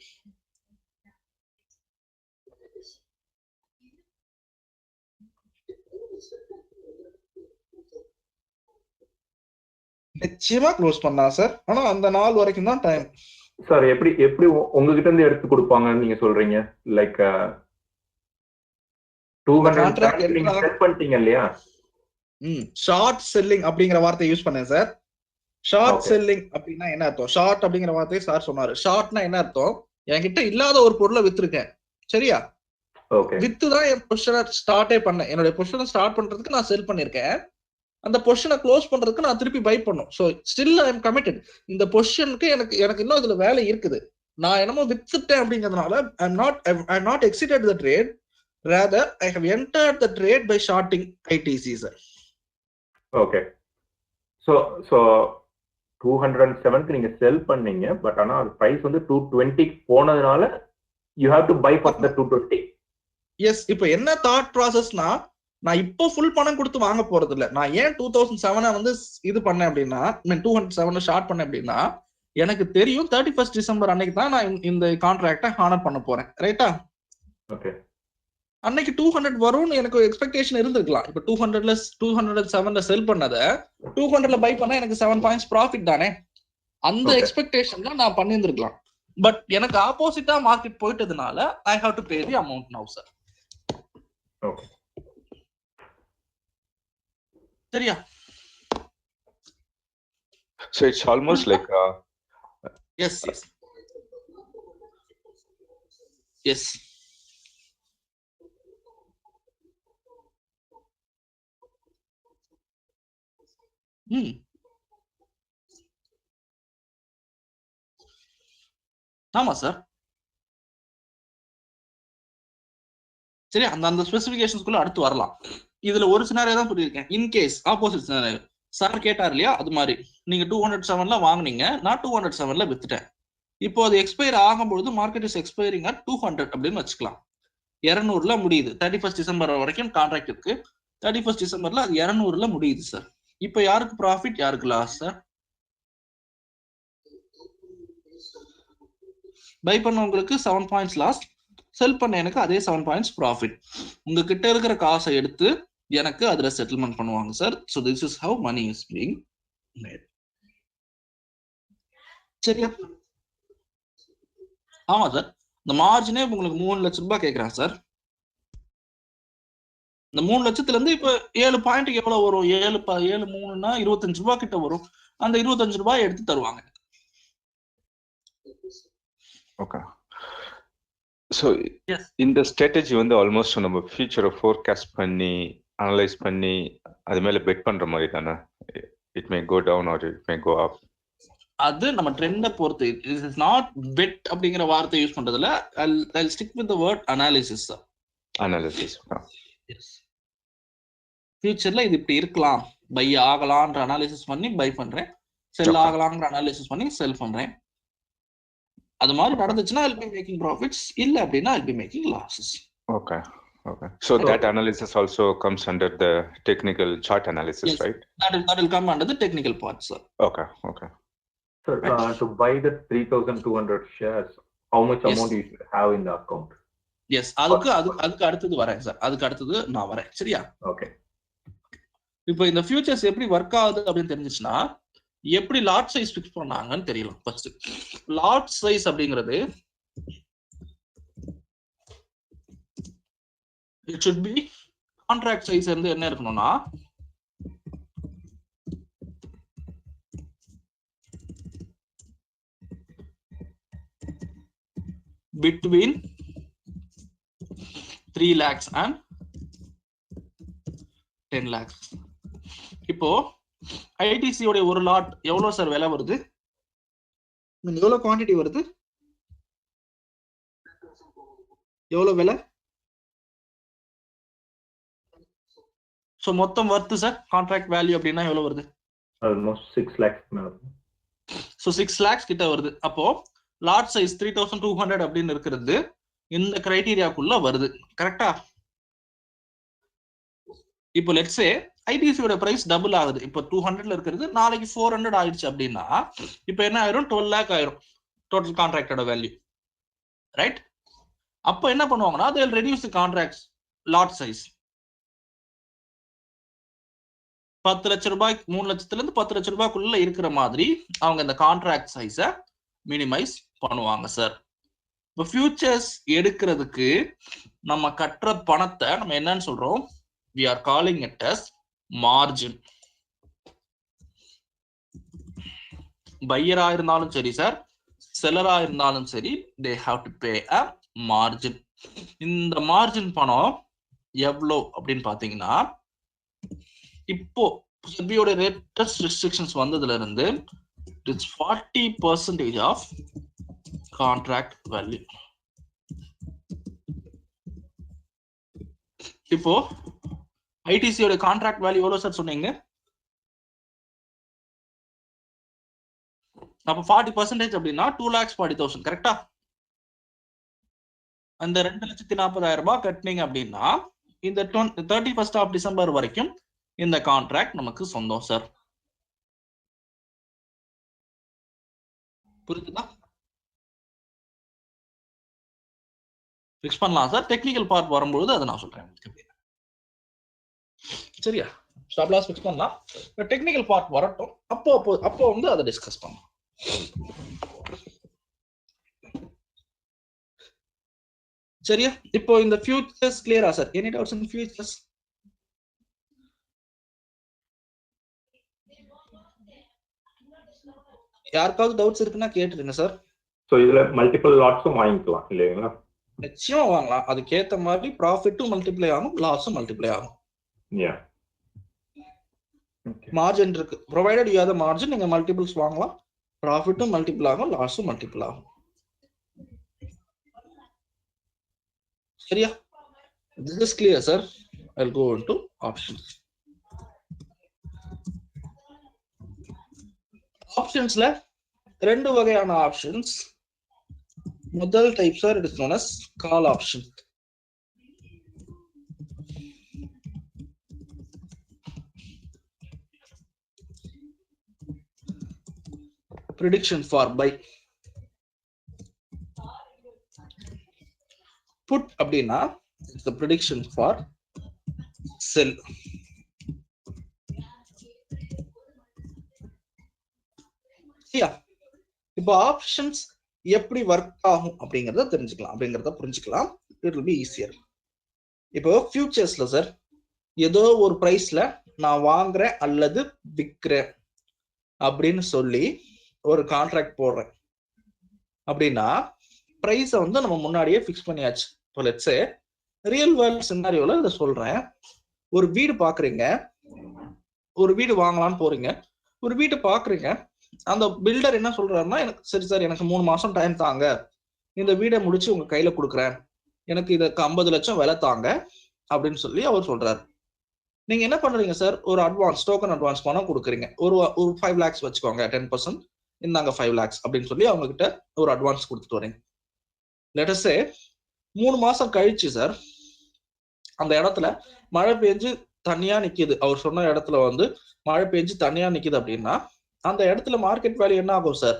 நிச்சயமா க்ளோஸ் பண்ணா சார், ஆனா அந்த நாள் வரைக்கும் தான் டைம். சார் எப்படி எப்படி உங்ககிட்ட இருந்து எடுத்து கொடுப்பாங்கன்னு நீங்க சொல்றீங்க? லைக் 200 நீங்க செல் பண்ணிட்டீங்க இல்லையா? ஷார்ட் செல்லிங் அப்படிங்கிற வார்த்தையை யூஸ் பண்ணேன் சார். ஷார்ட் செல்லிங் அப்படின்னா என்ன அர்த்தம்? ஷார்ட் அப்படிங்கிற வார்த்தையை சார் சொன்னாரு. ஷார்ட்னா என்ன அர்த்தம்? என்கிட்ட இல்லாத ஒரு பொருளை வித்துருக்கேன், சரியா? வித்துதான் என் பொசிஷனை ஸ்டார்டே பண்ணேன். என்னுடைய பொசிஷனை ஸ்டார்ட் பண்றதுக்கு நான் செல் பண்ணிருக்கேன், அந்த பொசிஷனை க்ளோஸ் பண்றதுக்கு நான் திருப்பி பை பண்ணும். So still I am committed. இந்த பொசிஷனுக்கு எனக்கு இன்னும் இதுல வேலை இருக்குது. நான் என்னமோ வித்துட்டேன் அப்படிங்கிறதுனால I am not existed the trade, rather I have entered the trade by shorting ITC sir. Okay, so 207 நீங்க செல் பண்ணீங்க, பட் ஆனா அது பிரைஸ் வந்து 220 போனதுனால you have to buy for the 220. Yes, இப்போ என்ன தாட் ப்ராசஸ்னா, நான் இப்போ ஃபுல் பணம் கொடுத்து வாங்க போறது இல்ல. நான் ஏன் 2007 வந்து இது பண்ணேன் அப்படின்னா, 207 ஷார்ட் பண்ணேன் அப்படின்னா, எனக்கு தெரியும் 31st டிசம்பர் அன்னைக்கு தான் நான் இந்த கான்ட்ராக்டை ஹானர் பண்ண போறேன், ரைட்டா? ஓகே. அன்னைக்கு 200 வரும்னு எனக்கு எக்ஸ்பெக்டேஷன் இருந்திருக்கலாம். இப்போ 207ல செல் பண்ணத 200ல பை பண்ணா எனக்கு 7 பாயிண்ட்ஸ் ப்ராஃபிட் தானே, அந்த எக்ஸ்பெக்டேஷன்ல நான் பண்ணியிருந்திருக்கலாம். பட் எனக்கு ஆப்போசிட்டா மார்க்கெட் போயிட்டதுனால I have to pay the amount now sir. Okay, சரியா? So it's almost like yes. ஆமா சார். சரி, அந்த ஸ்பெசிபிகேஷன்ஸ்குள்ள அடுத்து வரலாம். இதுல ஒரு சினாரியோ தான் சொல்லியிருக்கேன். இன்கேஸ் ஆப்போசிட் சினாரியோ சார் கேட்டார் இல்லையா, அது மாதிரி நீங்க 207ல வாங்குனீங்க, நான் 207ல வித்துட்டேன். இப்போ அது எக்ஸ்பயர் ஆகும்பொழுது மார்க்கெட் இஸ் எக்ஸ்பைரிங் அட் 200 அப்படின்னு வச்சுக்கலாம். 200ல முடியுது. 31st டிசம்பர் வரைக்கும் கான்ட்ராக்ட் இருக்கு. 31st டிசம்பர்ல அது 200ல முடியுது சார். இப்போ யாருக்கு ப்ராஃபிட், யாருக்கு லாஸ் சார்? பை பண்ணவங்களுக்கு 7 பாயிண்ட்ஸ் லாஸ், செல் பண்ண எனக்கு அதே 7 பாயிண்ட்ஸ் ப்ராஃபிட். உங்ககிட்ட இருக்கிற காசை எடுத்து எனக்கு அதுல செட்டில்மெண்ட் பண்ணுவாங்க sir. So this is how money is being made. சரியா? ஆமா சார். இந்த மார்ஜினே உங்களுக்கு 3 லட்சம் ரூபாய் கேட்கறாங்க சார். இந்த 3 லட்சத்துல இருந்து இப்ப 7 பாயிண்ட்டுக்கு எவ்வளவு வரும்? 7 3னா 25 ரூபாய் கிட்ட வரும். அந்த 25 ரூபாய் எடுத்து தருவாங்க. Okay. ஸோ இந்த ஸ்ட்ராட்டஜி வந்து ஆல்மோஸ்ட் நம்ம ஃபியூச்சரை ஃபோர்காஸ்ட் பண்ணி அனலைஸ் பண்ணி அது மேல பெட் பண்ற மாதிரி தானே. It may go down or it may go up. அது நம்ம ட்ரெண்டை பொறுத்து. இட் இஸ் நாட் பெட் அப்படிங்கிற வார்த்தை யூஸ் பண்றதுல I'll stick with the word analysis. Analysis. ஃபியூச்சர்ல இது இப்படி இருக்கலாம், பை ஆகலான்ற அனாலிசிஸ் பண்ணி பை பண்றேன், செல் ஆகலாம்ன்ற அனாலிசிஸ் பண்ணி செல் பண்றேன். அது மாதிரி நடந்துச்சுன்னா I'll be making profits, இல்ல அப்படின்னா I'll be making losses. Okay. So that analysis also comes under the technical chart analysis, yes, right? That will come under the technical part, sir. Okay. Sir, to buy the 3,200 shares, how much amount you should have in the account? Yes, அதுக்கு அடுத்தது வரேன் sir. அதுக்கு அடுத்தது நான் வரேன். சரியா? Okay. இப்போ இந்த ஃபியூச்சர்ஸ் எப்படி ஒர்க் ஆகுது அப்படின்னு தெரிஞ்சிச்சுன்னா எப்படி லாட் சைஸ் ஃபிக்ஸ் பண்ணாங்கன்னு தெரியலாம். ஃபர்ஸ்ட் லாட் சைஸ் அப்படிங்கிறது it should be contract size வந்து என்ன இருக்கணும்னா between 3 lakhs and 10 lakhs. இப்போ ஐடிசி உடைய ஒரு லாட் எவ்வளவு சார் விலை வருது, எவ்வளவு குவாண்டிட்டி வருது, எவ்வளவு விலை? சோ மொத்தம் வர்த்து சார் கான்ட்ராக்ட் வேல்யூ அப்படின்னா எவ்வளவு வருது? Almost 6 lakhs. சோ 6 lakhs கிட்ட வருது. அப்போ லாட் சைஸ் 3200 அப்படின்னு இருக்கிறது இந்த கிரைட்டீரியாக்குள்ள வருது. கரெக்டா? இப்போ லெட்ஸ் சே ஐடிசியோட பிரைஸ் டபுள் ஆகுது. இப்போ 200ல இருக்கிறது நாளைக்கு 400 ஆயிடுச்சு அப்படின்னா இப்போ என்ன ஆயிரும்? 12 lakh ஆயிரும் டோட்டல் கான்ட்ராக்டோட வேல்யூ, ரைட்? அப்போ என்ன பண்ணுவாங்கன்னா they will reduce the contracts lot size. 10 லட்சம் ரூபாய் 3 லட்சத்துல இருந்து 10 லட்சம் ரூபாய்க்குள்ள இருக்கிற மாதிரி அவங்க இந்த கான்ட்ராக்ட் சைஸை மினிமைஸ் பண்ணுவாங்க சார். இப்போ ஃபியூச்சர்ஸ் எடுக்கிறதுக்கு நம்ம கட்டுற பணத்தை நம்ம என்னன்னு சொல்றோம்? we are calling it as margin. பையரா இருந்தாலும் சரி சார், செல்லரா இருந்தாலும் சரி, they have to pay a margin. இந்த மார்ஜின் பணம் எவ்வளோ அப்படின்னு பாத்தீங்கன்னா இப்போ செபியோட லேட்டஸ்ட் ரெஸ்ட்ரிக்ஷன்ஸ் வந்ததுல இருந்து இட்ஸ் 40% ஆஃப் கான்ட்ராக்ட் வேல்யூ. இப்போ ஐடிசியோட கான்ட்ராக்ட் வேல்யூ எவ்வளவு சார் சொன்னீங்க? அப்ப 40% அப்படின்னா 2,40,000 கரெக்டா? அந்த 2,40,000 ரூபாய் கட்டினீங்க அப்படின்னா இந்த 31st ஆஃப் டிசம்பர் வரைக்கும் இந்த கான்ட்ராக்ட் நமக்கு சொந்தம் சார். புரியுதுதா? ஃபிக்ஸ் பண்ணலாம் சார். டெக்னிக்கல் பார்ட் வரும்போது அதை நான் சொல்றேன். சரியா? ஸ்டாப் லாஸ் ஃபிக்ஸ் பண்ணலாம். டெக்னிக்கல் பார்ட் வரட்டும், அப்போ வந்து அதை டிஸ்கஸ் பண்ணலாம். சரியா? இப்போ இந்த ஃபியூச்சர்ஸ் கிளியரா sir? Any doubts in futures? யாருக்காவது டவுட்ஸ் இருக்குன்னா கேட்டுருங்க சார். சோ இதுல மல்டிபிள் லாட்ஸும் வாங்கிக்கலாம் இல்லைங்களா? நிச்சயமா வாங்கலாம். அதுக்கேற்ற மாதிரி ப்ராஃபிட்டும் மல்டிப்ளை ஆகும், லாஸும் மல்டிப்ளை ஆகும். மார்ஜின் இருக்கு. Provided you have the margin, நீங்க மல்டிபிள்ஸ் வாங்கலாம். ப்ராஃபிட்டும் மல்டிபிள் ஆகும், லாஸும் மல்டிபிள் ஆகும். சரியா? This is clear sir. I'll go into options. ஆப்ஷன்ஸ்ல ரெண்டு வகையான ஆப்ஷன்ஸ். முதல் type sir it is known as call option. prediction for buy. Put அப்படின்னா it's the prediction for sell. இப்போ ஆப்ஷன்ஸ் எப்படி ஒர்க் ஆகும் அப்படிங்கறத தெரிஞ்சுக்கலாம், அப்படிங்கறத புரிஞ்சுக்கலாம். It will be easier. இப்போ ஃபியூச்சர்ஸ்ல சார் ஏதோ ஒரு பிரைஸ்ல நான் வாங்குறேன் அல்லது விற்கிறேன் அப்படின்னு சொல்லி ஒரு கான்ட்ராக்ட் போடுறேன் அப்படின்னா பிரைஸை வந்து நம்ம முன்னாடியே ஃபிக்ஸ் பண்ணியாச்சு. இப்போ லெட்ஸே ரியல் வேர்ல்ட் சினாரியோல இதை சொல்றேன். ஒரு வீடு பாக்குறீங்க, ஒரு வீடு வாங்கலாம்னு போறீங்க, ஒரு வீடு பாக்குறீங்க. அந்த பில்டர் என்ன சொல்றாருன்னா, எனக்கு சரி சார் எனக்கு 3 மாசம் டைம் தாங்க, இந்த வீடை முடிச்சு உங்க கையில கொடுக்குறேன், எனக்கு இதுக்கு 50 லட்சம் விலை தாங்க அப்படின்னு சொல்லி அவர் சொல்றாரு. நீங்க என்ன பண்றீங்க சார், ஒரு அட்வான்ஸ் டோக்கன் அட்வான்ஸ் பணம் கொடுக்குறீங்க. ஒரு 5 lakhs வச்சுக்கோங்க, 10%, இந்தாங்க 5 lakhs அப்படின்னு சொல்லி அவங்க கிட்ட ஒரு அட்வான்ஸ் கொடுத்துட்டு வரீங்க. லெட் அஸ் சே 3 மாசம் கழிச்சு சார் அந்த இடத்துல மழை பெஞ்சு தனியா நிக்குது. அவர் சொன்ன இடத்துல வந்து மழை பெஞ்சு தனியா நிக்குது அப்படின்னா அந்த இடத்துல மார்க்கெட் வேல்யூ என்ன ஆகும் சார்?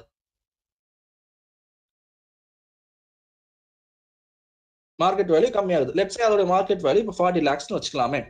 மார்க்கெட் வேல்யூ கம்மியாகுது. லெட்ஸ் சே அதோட மார்க்கெட் வேல்யூ இப்போ 40 lakhsனு வச்சுக்கலாமே.